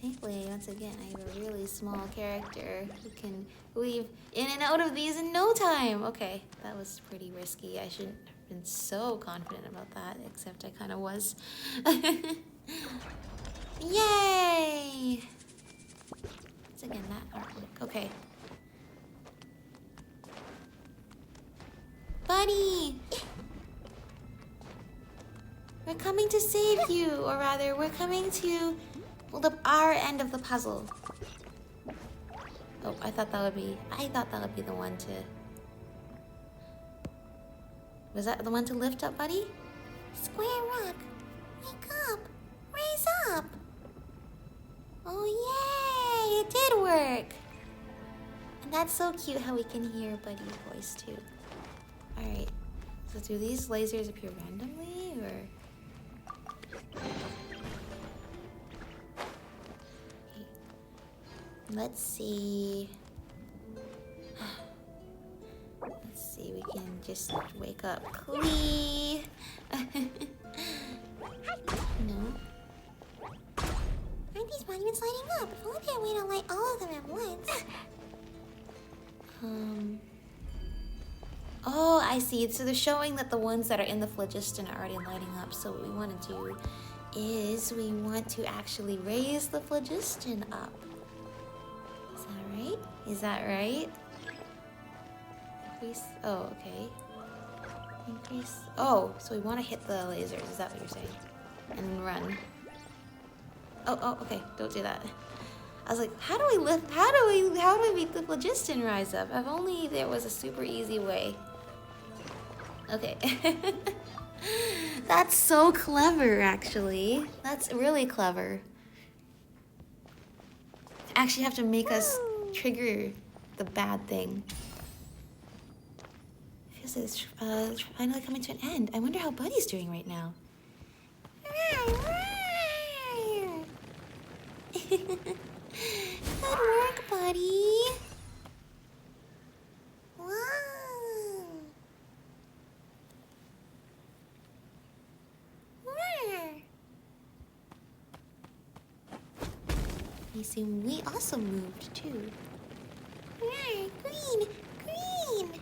Thankfully, once again, I have a really small character who can weave in and out of these in no time. Okay, that was pretty risky. I shouldn't have been so confident about that, except I kind of was. Yay! Once again, that artwork. Okay. Buddy! We're coming to save you, or rather, we're coming to hold up our end of the puzzle. Oh, I thought that would be the one to... Was that the one to lift up, Buddy? Square rock. Wake up. Raise up. Oh, yay! It did work! And that's so cute how we can hear Buddy's voice, too. Alright. So do these lasers appear randomly, or... Okay. Let's see. Let's see, we can just wake up Klee. No. Aren't these monuments lighting up? If only there a way to light all of them at once. Oh, I see. So they're showing that the ones that are in the phlogiston are already lighting up. So what we want to do is we want to actually raise the phlogiston up. Is that right? Is that right? Increase. Oh, okay. Increase. Oh, so we want to hit the lasers. Is that what you're saying? And then run. Oh, okay. Don't do that. I was like, how do we lift? How do we make the phlogiston rise up? If only there was a super easy way. Okay. That's so clever, actually. That's really clever. Actually have to make us trigger the bad thing. Feels it's finally coming to an end. I wonder how Buddy's doing right now. Good work, Buddy. Wow. I assume we also moved too. Rawr, green, green.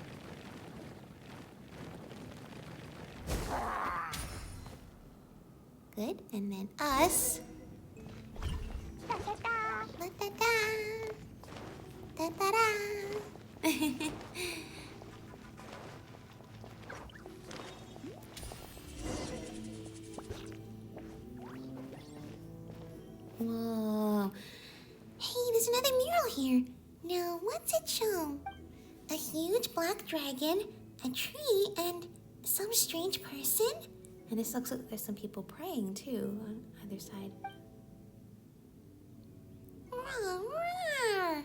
Good, and then us. Da da da. Da da da. Da da da. Whoa. Hey, there's another mural here. Now, what's it show? A huge black dragon, a tree, and some strange person? And this looks like there's some people praying too on either side. Rawr, rawr.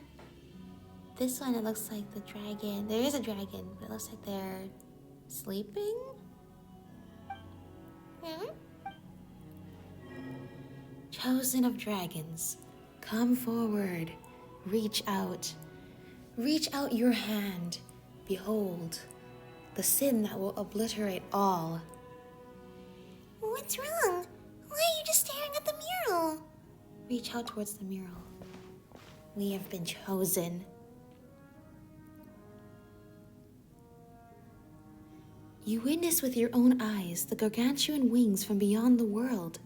This one, it looks like the dragon. There is a dragon, but it looks like they're sleeping. Hmm? Chosen of dragons, come forward. Reach out. Reach out your hand. Behold, the sin that will obliterate all. What's wrong? Why are you just staring at the mural? Reach out towards the mural. We have been chosen. You witness with your own eyes the gargantuan wings from beyond the world.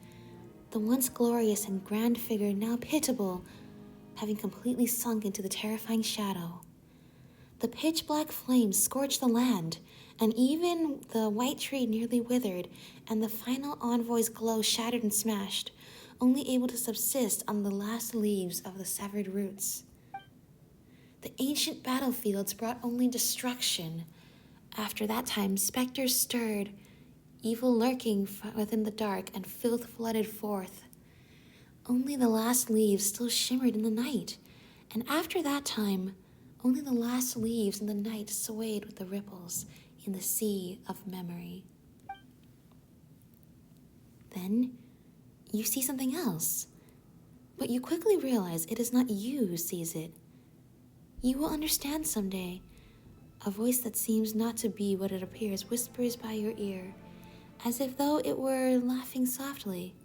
The once glorious and grand figure now pitiable, having completely sunk into the terrifying shadow. The pitch-black flames scorched the land, and even the white tree nearly withered, and the final envoy's glow shattered and smashed, only able to subsist on the last leaves of the severed roots. The ancient battlefields brought only destruction. After that time, specters stirred, evil lurking within the dark, and filth flooded forth. Only the last leaves still shimmered in the night, and after that time, only the last leaves in the night swayed with the ripples in the sea of memory. Then, you see something else, but you quickly realize it is not you who sees it. You will understand someday. A voice that seems not to be what it appears whispers by your ear, as if though it were laughing softly.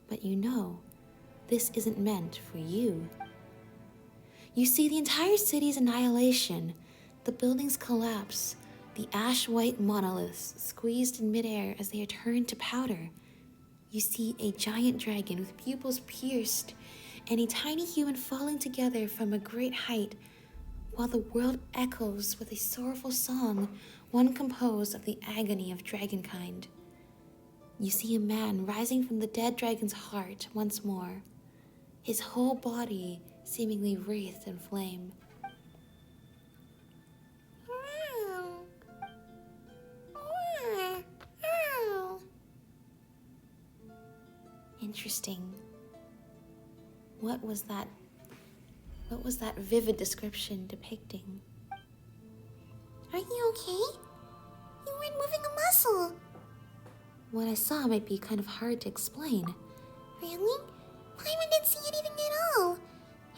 But you know, this isn't meant for you. You see the entire city's annihilation, the buildings collapse, the ash-white monoliths squeezed in midair as they are turned to powder. You see a giant dragon with pupils pierced, and a tiny human falling together from a great height, while the world echoes with a sorrowful song, one composed of the agony of dragonkind. You see a man rising from the dead dragon's heart once more, his whole body seemingly wreathed in flame. Interesting. What was that vivid description depicting? Are you okay? You weren't moving a muscle. What I saw might be kind of hard to explain. Really? Paimon didn't see anything at all.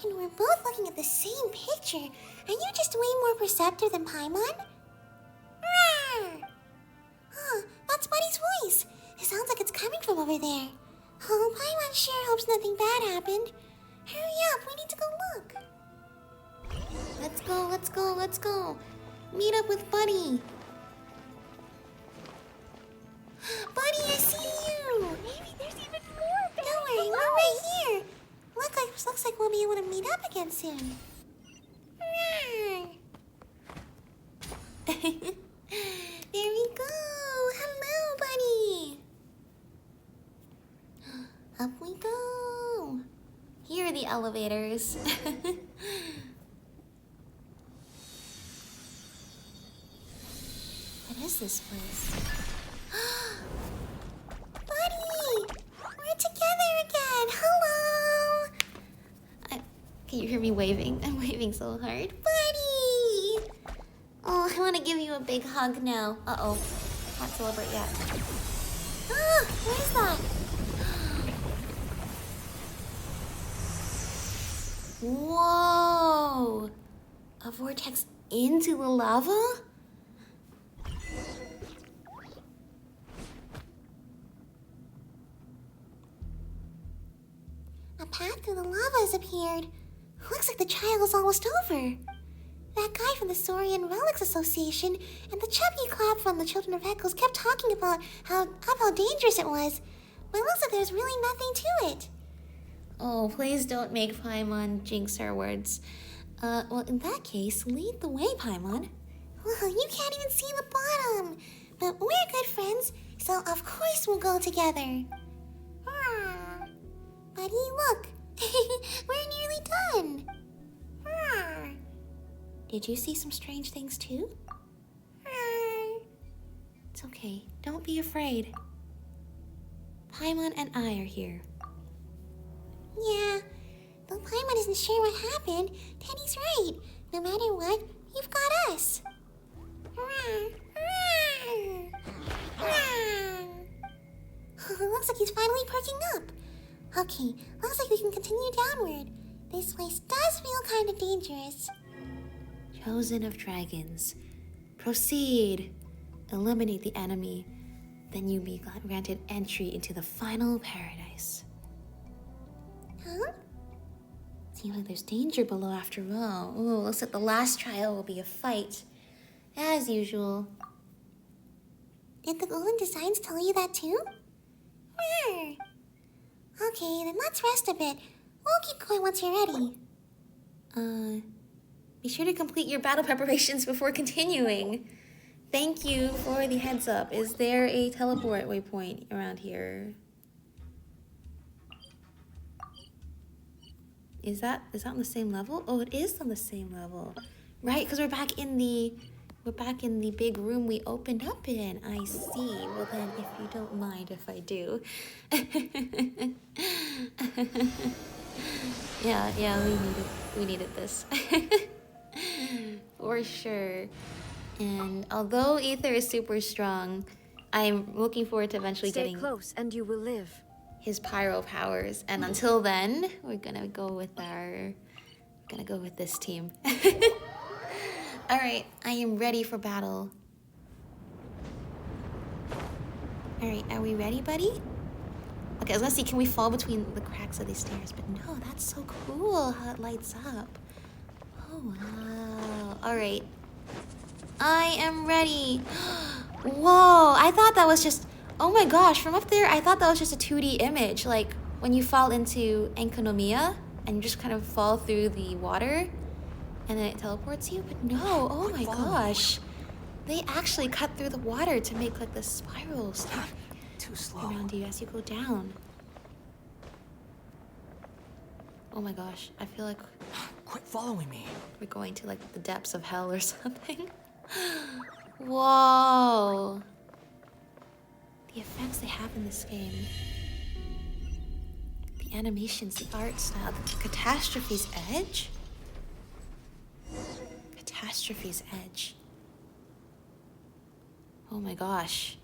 And we're both looking at the same picture. Are you just way more perceptive than Paimon? Rawr! Huh, that's Buddy's voice. It sounds like it's coming from over there. Oh, Paimon sure hopes nothing bad happened. Hurry up, we need to go look. Let's go, let's go, let's go. Meet up with Buddy. Buddy, I see you. Maybe there's even more back Don't worry, we're right here. Looks like we'll be able to meet up again soon. Rawr. There we go. Hello, Buddy. Up we go. Here are the elevators. What is this place? Buddy, we're together again. Hello. Can you hear me waving? I'm waving so hard. Buddy. Oh, I want to give you a big hug now. Uh-oh. Can't celebrate yet. Ah, what is that? Whoa! A vortex into the lava? A path through the lava has appeared. Looks like the trial is almost over. That guy from the Saurian Relics Association and the chubby clap from the Children of Echoes kept talking about how dangerous it was. But it looks like there's really nothing to it. Oh, please don't make Paimon jinx our words. Well, in that case, lead the way, Paimon. Well, you can't even see the bottom. But we're good friends, so of course we'll go together. Buddy, look. We're nearly done. Did you see some strange things too? It's okay. Don't be afraid. Paimon and I are here. Yeah, though Paimon isn't sure what happened, Teddy's right. No matter what, you've got us. Looks like he's finally perking up. Okay, looks like we can continue downward. This place does feel kind of dangerous. Chosen of dragons, proceed. Eliminate the enemy. Then you'll be granted entry into the final paradise. Huh? Seems like there's danger below after all. Ooh, looks like the last trial will be a fight. As usual. Did the golden designs tell you that too? Okay, then let's rest a bit. We'll keep going once you're ready. Be sure to complete your battle preparations before continuing. Thank you for the heads up. Is there a teleport waypoint around here? Is that on the same level? Oh, it is on the same level. Right, because we're back in the big room we opened up in. I see. Well then, if you don't mind if I do. yeah, we needed this. For sure. And although Ether is super strong, I'm looking forward to eventually Stay getting close and you will live. his pyro powers. And until then, we're gonna go with this team. Alright, I am ready for battle. Alright, are we ready, buddy? Okay, I was gonna see, can we fall between the cracks of these stairs? But no, that's so cool how it lights up. Oh, wow. Alright. I am ready. Whoa, I thought that was just... Oh my gosh, from up there, I thought that was just a 2D image. Like, when you fall into Enkonomiya, and you just kind of fall through the water, and then it teleports you. But no, oh my gosh. They actually cut through the water to make, like, the spiral stuff Too slow. around you as you go down. Oh my gosh, I feel like Quit following me. we're going to, like, the depths of hell or something. Whoa. The effects they have in this game. The animations, the art style, the Catastrophe's Edge? Catastrophe's Edge. Oh my gosh.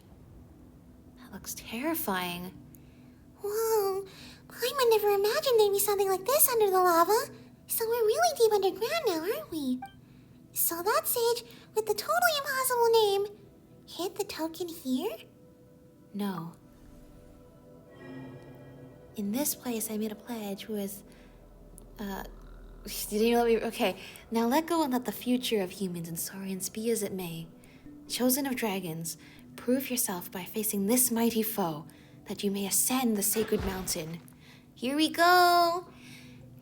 That looks terrifying. Whoa, Paimon never imagined there'd be something like this under the lava. So we're really deep underground now, aren't we? So that sage with the totally impossible name hid the token here? No. In this place, I made a pledge with, did you let me? Okay, now let go and let the future of humans and saurians be as it may. Chosen of dragons, prove yourself by facing this mighty foe, that you may ascend the sacred mountain. Here we go!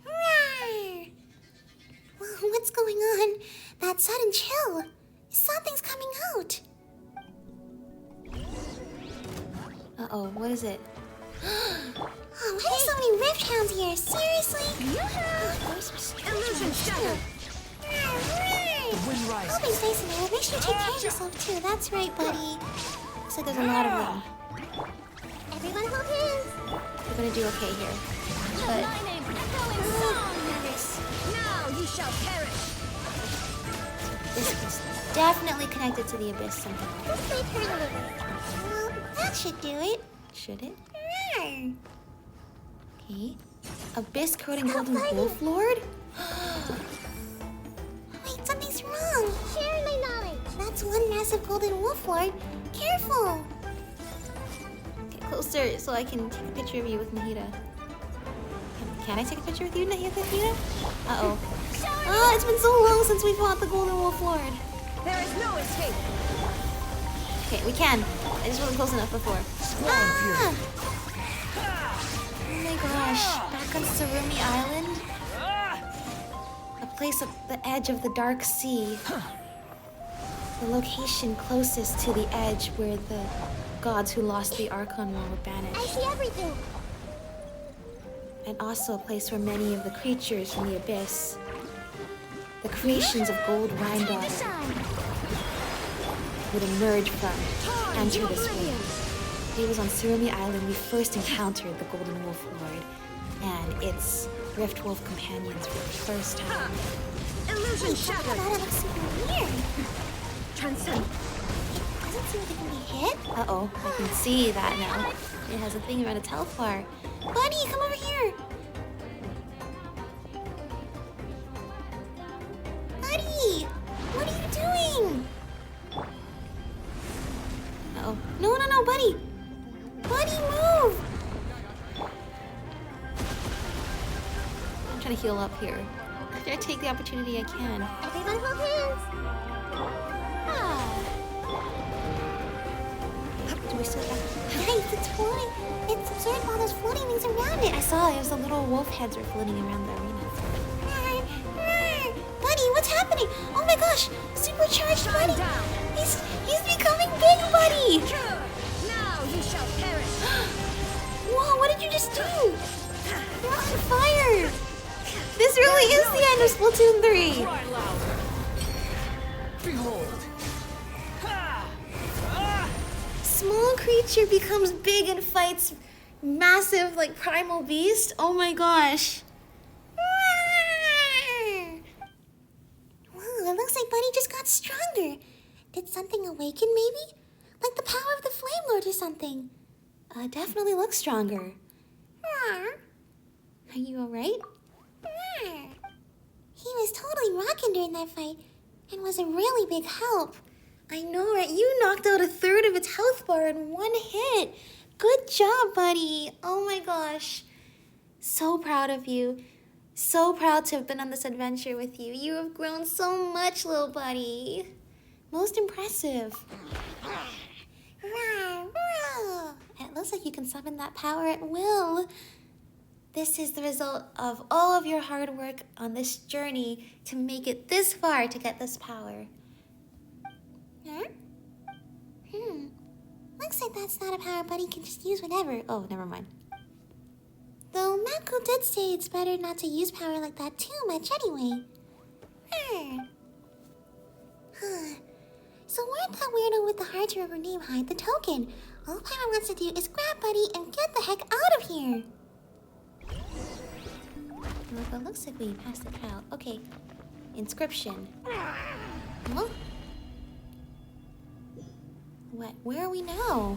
Rawr! Whoa, what's going on? That sudden chill. Something's coming out. Uh-oh, what is it? Oh, why are so many rift hounds here? Seriously? Illusion shattered. Wind rise. I'll be nice and make sure you take care of yourself too. That's right, buddy. Looks like there's a lot of them. Everyone hold hands. We're gonna do okay here. But My name echoing song. Nervous. Now you shall perish. this is definitely connected to the abyss somehow. Let's play turn a little. Well, that should do it. Should it? Rawr. Okay. Abyss Coding Golden Wolf Lord? Wait, something's wrong. Share my knowledge. That's one massive golden wolf lord. Careful. Get closer so I can take a picture of you with Mahita. Can I take a picture with you, Nathina? Uh-oh. Oh, it's been so long since we fought the Golden Wolf Lord. There is no escape. Okay, we can. I just wasn't close enough before. Ah! Oh my gosh. Back on Surumi Island? A place at the edge of the Dark Sea. The location closest to the edge where the gods who lost the Archon War were banished. I see everything. And also a place where many of the creatures from the abyss, the creations of Gold Wine Daughter, would emerge from, enter this world. It was on Surumi Island we first encountered the Golden Wolf Lord and its Rift Wolf companions for the first time. Illusion shattered. That looks super weird. Transcend. Doesn't seem like it can be hit. Uh-oh, I can see that now. It has a thing around a Telfar. Buddy, come over here! Buddy! What are you doing? Uh-oh. No, buddy! Buddy, move! I'm trying to heal up here. If I take the opportunity, I can. Everyone hold hands. Ah. Do we still have... Nice, it's floating. It's absorbed all those floating things around it. I saw it was the little wolf heads were floating around the arena. Buddy, what's happening? Oh my gosh! Supercharged Shine Buddy! down. He's becoming big, Buddy! True. Now you shall perish. Whoa, what did you just do? You're on fire! This really is the end of Splatoon 3! Cry louder. Behold. Small creature becomes big and fights massive, like, primal beast? Oh my gosh. Whoa, it looks like Buddy just got stronger. Did something awaken, maybe? Like the power of the Flame Lord or something. Definitely looks stronger. Ah. Are you alright? He was totally rocking during that fight and was a really big help. I know, right? You knocked out a third of its health bar in one hit. Good job, buddy. Oh my gosh. So proud of you. So proud to have been on this adventure with you. You have grown so much, little buddy. Most impressive. It looks like you can summon that power at will. This is the result of all of your hard work on this journey to make it this far to get this power. Huh? Looks like that's not a power Buddy can just use whenever. Oh, never mind. Though Mako did say it's better not to use power like that too much anyway. So where'd that weirdo with the hard to remember name hide the token? All Paimon wants to do is grab Buddy and get the heck out of here. Well, it looks like we passed the trial. Okay. Inscription. Huh? What? Where are we now?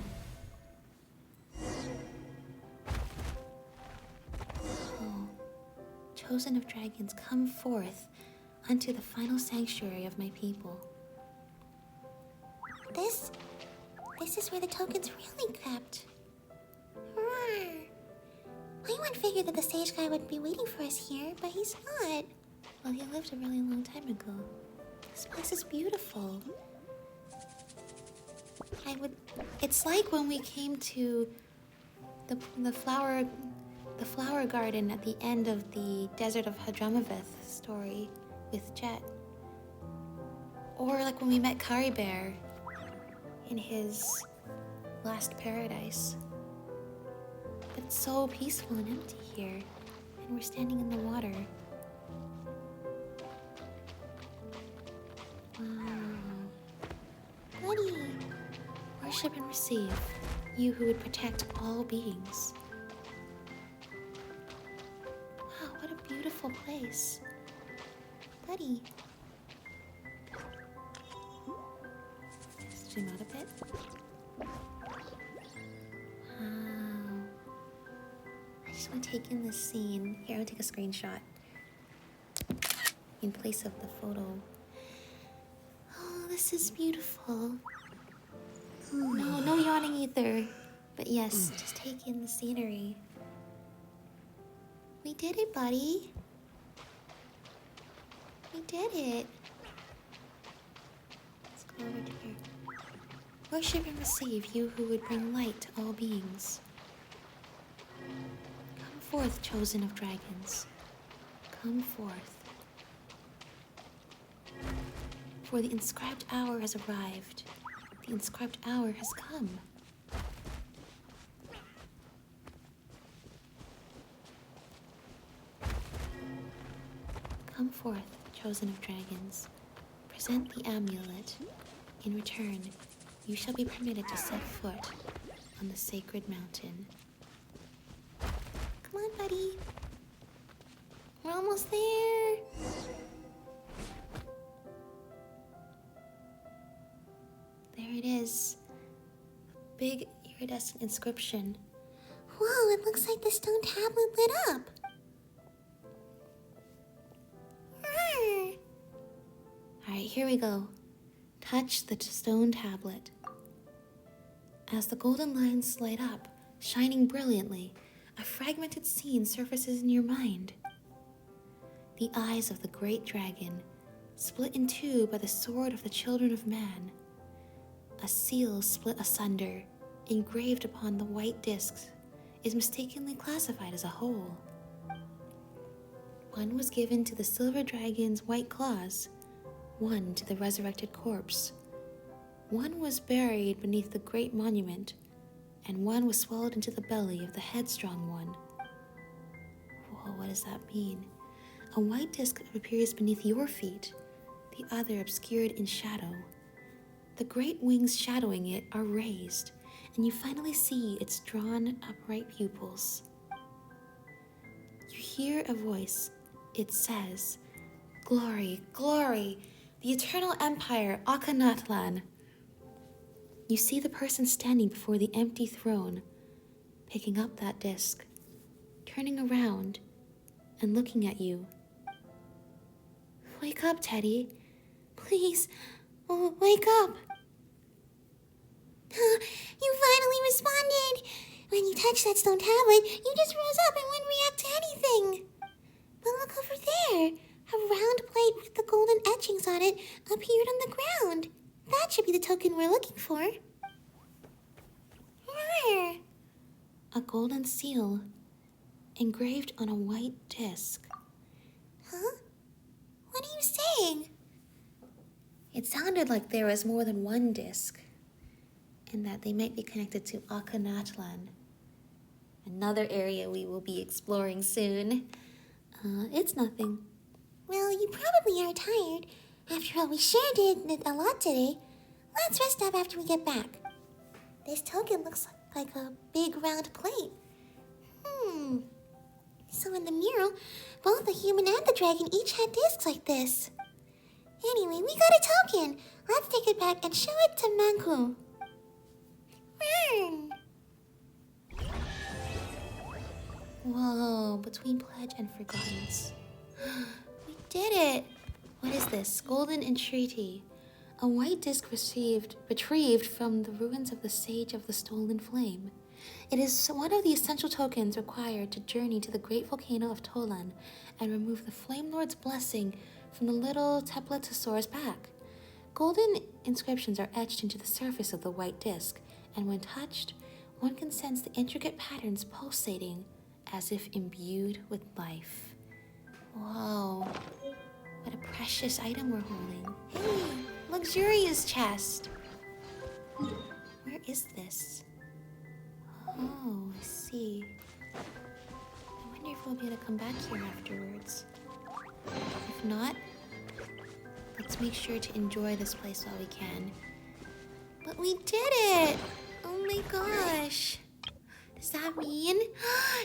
Oh. Chosen of dragons, come forth unto the final sanctuary of my people. This is where the token's really kept. Paimon figured that the sage guy would be waiting for us here, but he's not. Well, he lived a really long time ago. This place is beautiful. It's like when we came to the flower garden at the end of the Desert of Hadramaveth story with Jet. Or like when we met Kari Bear in his last paradise. But it's so peaceful and empty here, and we're standing in the water. Wow. Buddy! Worship and receive, you who would protect all beings. Wow, what a beautiful place. Buddy. Zoom out a bit. Wow. I just want to take in this scene. Here, I'll take a screenshot in place of the photo. Oh, this is beautiful. No yawning either. But yes, just take in the scenery. We did it, buddy. We did it. Let's go over to here. Worship and receive, you who would bring light to all beings. Come forth, chosen of dragons. Come forth. For the inscribed hour has arrived. The inscribed hour has come. Come forth, chosen of dragons. Present the amulet. In return, you shall be permitted to set foot on the sacred mountain. Come on, buddy. We're almost there. There it is. A big iridescent inscription. Whoa, it looks like the stone tablet lit up. Alright, here we go. Touch the stone tablet. As the golden lines light up, shining brilliantly, a fragmented scene surfaces in your mind. The eyes of the great dragon, split in two by the sword of the children of man. A seal split asunder, engraved upon the white discs, is mistakenly classified as a whole. One was given to the silver dragon's white claws, one to the resurrected corpse. One was buried beneath the great monument, and one was swallowed into the belly of the headstrong one. Whoa, what does that mean? A white disc appears beneath your feet, the other obscured in shadow. The great wings shadowing it are raised, and you finally see its drawn, upright pupils. You hear a voice. It says, "Glory, glory, the eternal empire, Natlan." You see the person standing before the empty throne, picking up that disc, turning around, and looking at you. Wake up, Teddy. Please, wake up. You finally responded! When you touched that stone tablet, you just rose up and wouldn't react to anything. But look over there. A round plate with the golden etchings on it appeared on the ground. That should be the token we're looking for. Where? A golden seal, engraved on a white disc. Huh? What are you saying? It sounded like there was more than one disc, and that they might be connected to Natlan, another area we will be exploring soon. It's nothing. Well, you probably are tired. After all, we sure did a lot today. Let's rest up after we get back. This token looks like a big round plate. So in the mural, both the human and the dragon each had discs like this. Anyway, we got a token. Let's take it back and show it to Manku. Whoa, between Pledge and Forgottance. We did it! What is this? Golden Entreaty. A white disc retrieved from the ruins of the Sage of the Stolen Flame. It is one of the essential tokens required to journey to the great volcano of Tolan and remove the Flame Lord's blessing from the little Tepletosaur's back. Golden inscriptions are etched into the surface of the white disc, and when touched, one can sense the intricate patterns pulsating as if imbued with life. Whoa, what a precious item we're holding. Hey, luxurious chest. Where is this? Oh, I see. I wonder if we'll be able to come back here afterwards. If not, let's make sure to enjoy this place while we can. But we did it! Oh my gosh. Does that mean?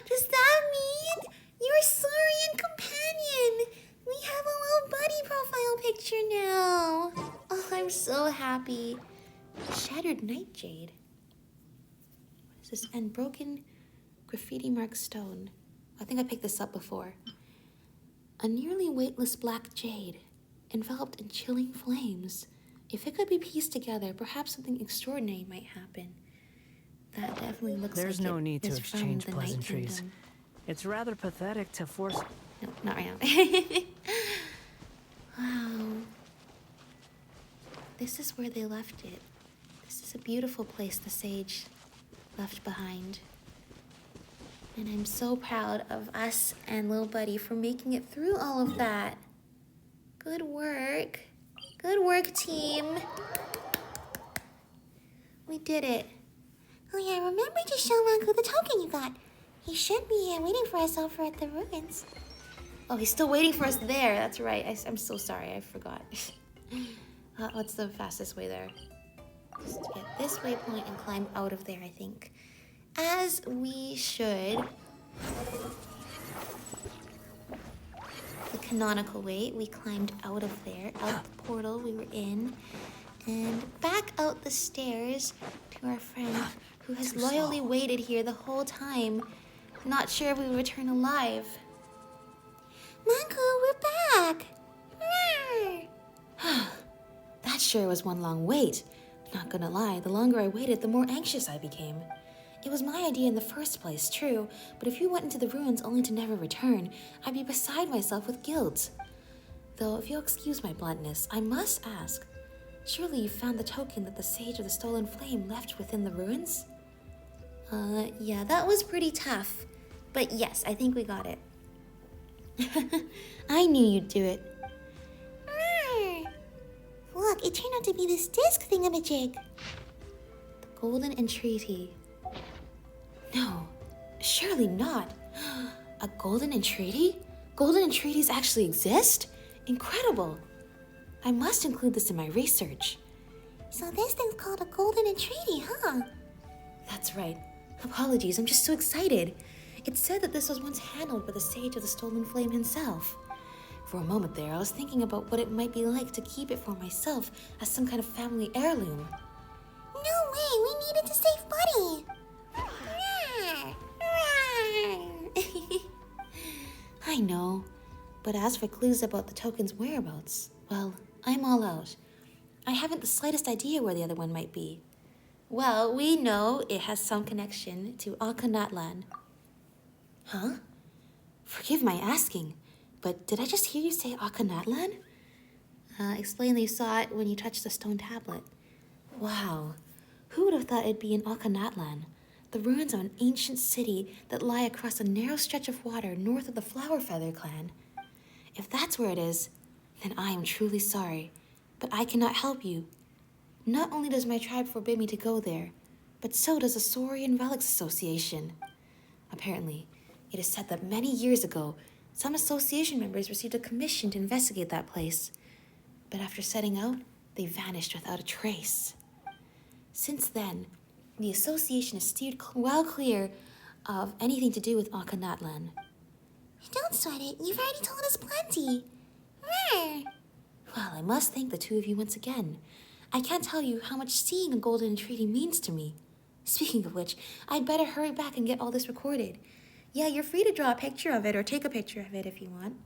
Does that mean you're Saurian companion? We have a Lil Buddy profile picture now. Oh, I'm so happy. Shattered night jade. What is this? And broken graffiti marked stone. I think I picked this up before. A nearly weightless black jade, enveloped in chilling flames. If it could be pieced together, perhaps something extraordinary might happen. That definitely looks There's like no it need to is from exchange the Night pleasantries. Kingdom. It's rather pathetic to force... No, not right now. Wow. This is where they left it. This is a beautiful place the sage left behind. And I'm so proud of us and Lil Buddy for making it through all of that. Good work. Good work, team. We did it. Oh yeah, remember to show Manku the token you got. He should be here waiting for us over at the ruins. Oh, he's still waiting for us there. That's right. I'm so sorry. I forgot. What's the fastest way there? Just get this waypoint and climb out of there, I think. As we should. The canonical way, we climbed out of there, out the portal we were in, and back out the stairs to our friend who has loyally waited here the whole time, not sure if we will return alive. Manku, we're back! Rawr. That sure was one long wait. Not gonna lie, the longer I waited, the more anxious I became. It was my idea in the first place, true, but if you went into the ruins only to never return, I'd be beside myself with guilt. Though, if you'll excuse my bluntness, I must ask, surely you found the token that the Sage of the Stolen Flame left within the ruins? Yeah, that was pretty tough. But yes, I think we got it. I knew you'd do it. Rawr. Look, it turned out to be this disc thingamajig. The Golden Entreaty. No, surely not. A Golden Entreaty? Golden Entreaties actually exist? Incredible. I must include this in my research. So this thing's called a golden entreaty, huh? That's right. Apologies, I'm just so excited. It said that this was once handled by the Sage of the Stolen Flame himself. For a moment there, I was thinking about what it might be like to keep it for myself as some kind of family heirloom. No way, we needed to save Buddy! Rawr. Rawr. I know, but as for clues about the token's whereabouts, well, I'm all out. I haven't the slightest idea where the other one might be. Well, we know it has some connection to Natlan. Huh? Forgive my asking, but did I just hear you say Natlan? Explain that you saw it when you touched the stone tablet. Wow, who would have thought it'd be in Natlan, the ruins of an ancient city that lie across a narrow stretch of water north of the Flower Feather clan? If that's where it is, then I am truly sorry, but I cannot help you. Not only does my tribe forbid me to go there, but so does the Saurian Relics Association. Apparently, it is said that many years ago, some association members received a commission to investigate that place. But after setting out, they vanished without a trace. Since then, the association has steered well clear of anything to do with Natlan. Don't sweat it, you've already told us plenty. Rawr. Well, I must thank the two of you once again. I can't tell you how much seeing a golden entreaty means to me. Speaking of which, I'd better hurry back and get all this recorded. Yeah, you're free to draw a picture of it or take a picture of it if you want.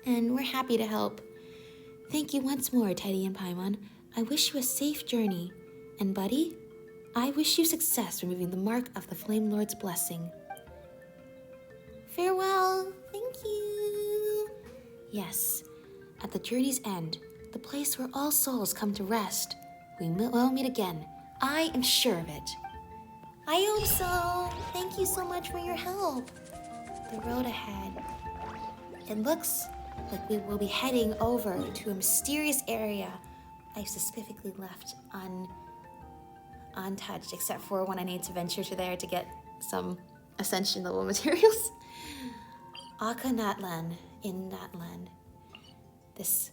And we're happy to help. Thank you once more, Teddy and Paimon. I wish you a safe journey. And Buddy, I wish you success removing the mark of the Flame Lord's blessing. Farewell. Thank you. Yes, at the journey's end, the place where all souls come to rest, we will meet again. I am sure of it. I hope so. Thank you so much for your help. The road ahead. It looks like we will be heading over to a mysterious area I've specifically left untouched, except for when I need to venture to there to get some ascension level materials. Natlan in Natlan. This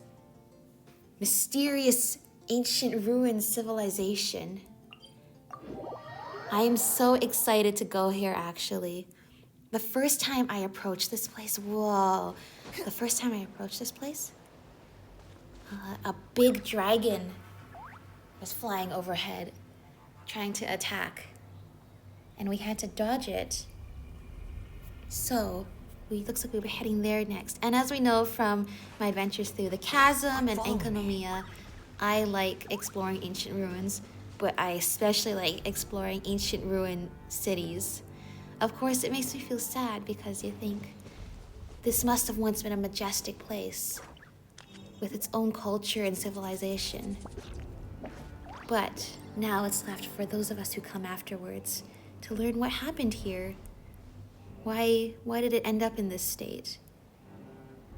mysterious ancient ruined civilization. I am so excited to go here, actually. The first time I approached this place, whoa. The first time I approached this place, a big dragon was flying overhead, trying to attack. And we had to dodge it. So, looks like we were heading there next. And as we know from my adventures through the chasm and Enkanomiya, I like exploring ancient ruins, but I especially like exploring ancient ruin cities. Of course, it makes me feel sad because you think this must have once been a majestic place with its own culture and civilization. But now it's left for those of us who come afterwards to learn what happened here. Why did it end up in this state?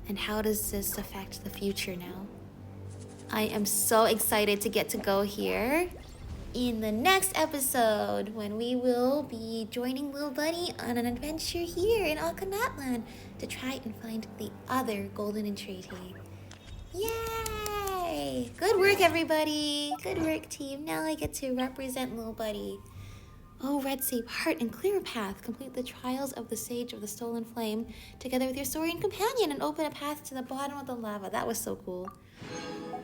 And how does this affect the future now? I am so excited to get to go here in the next episode when we will be joining Lil Buddy on an adventure here in Natlan to try and find the other golden entreaty. Yay! Good work, everybody! Good work, team. Now I get to represent Lil Buddy. Oh, Red Sape, Heart, and Clear Path. Complete the trials of the Sage of the Stolen Flame together with your Saurian companion and open a path to the bottom of the lava. That was so cool.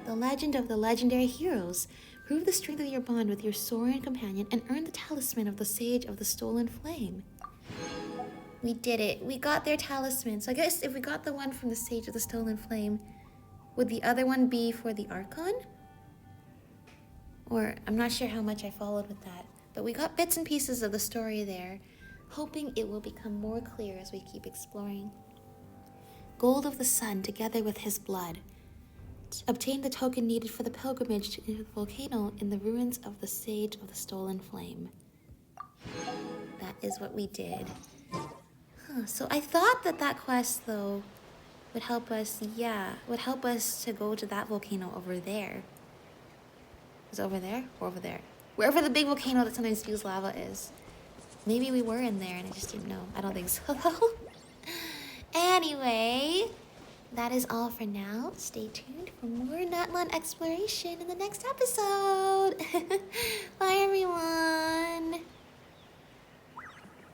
The Legend of the Legendary Heroes. Prove the strength of your bond with your Saurian companion and earn the talisman of the Sage of the Stolen Flame. We did it. We got their talisman. So I guess if we got the one from the Sage of the Stolen Flame, would the other one be for the Archon? Or I'm not sure how much I followed with that. But we got bits and pieces of the story there, hoping it will become more clear as we keep exploring. Gold of the Sun together with his blood. Obtain the token needed for the pilgrimage to the volcano in the ruins of the Sage of the Stolen Flame. That is what we did. So I thought that quest, though, would help us, to go to that volcano over there. Is it over there or over there? Wherever the big volcano that sometimes spews lava is. Maybe we were in there and I just didn't know. I don't think so, though. Anyway, that is all for now. Stay tuned for more Natlan exploration in the next episode.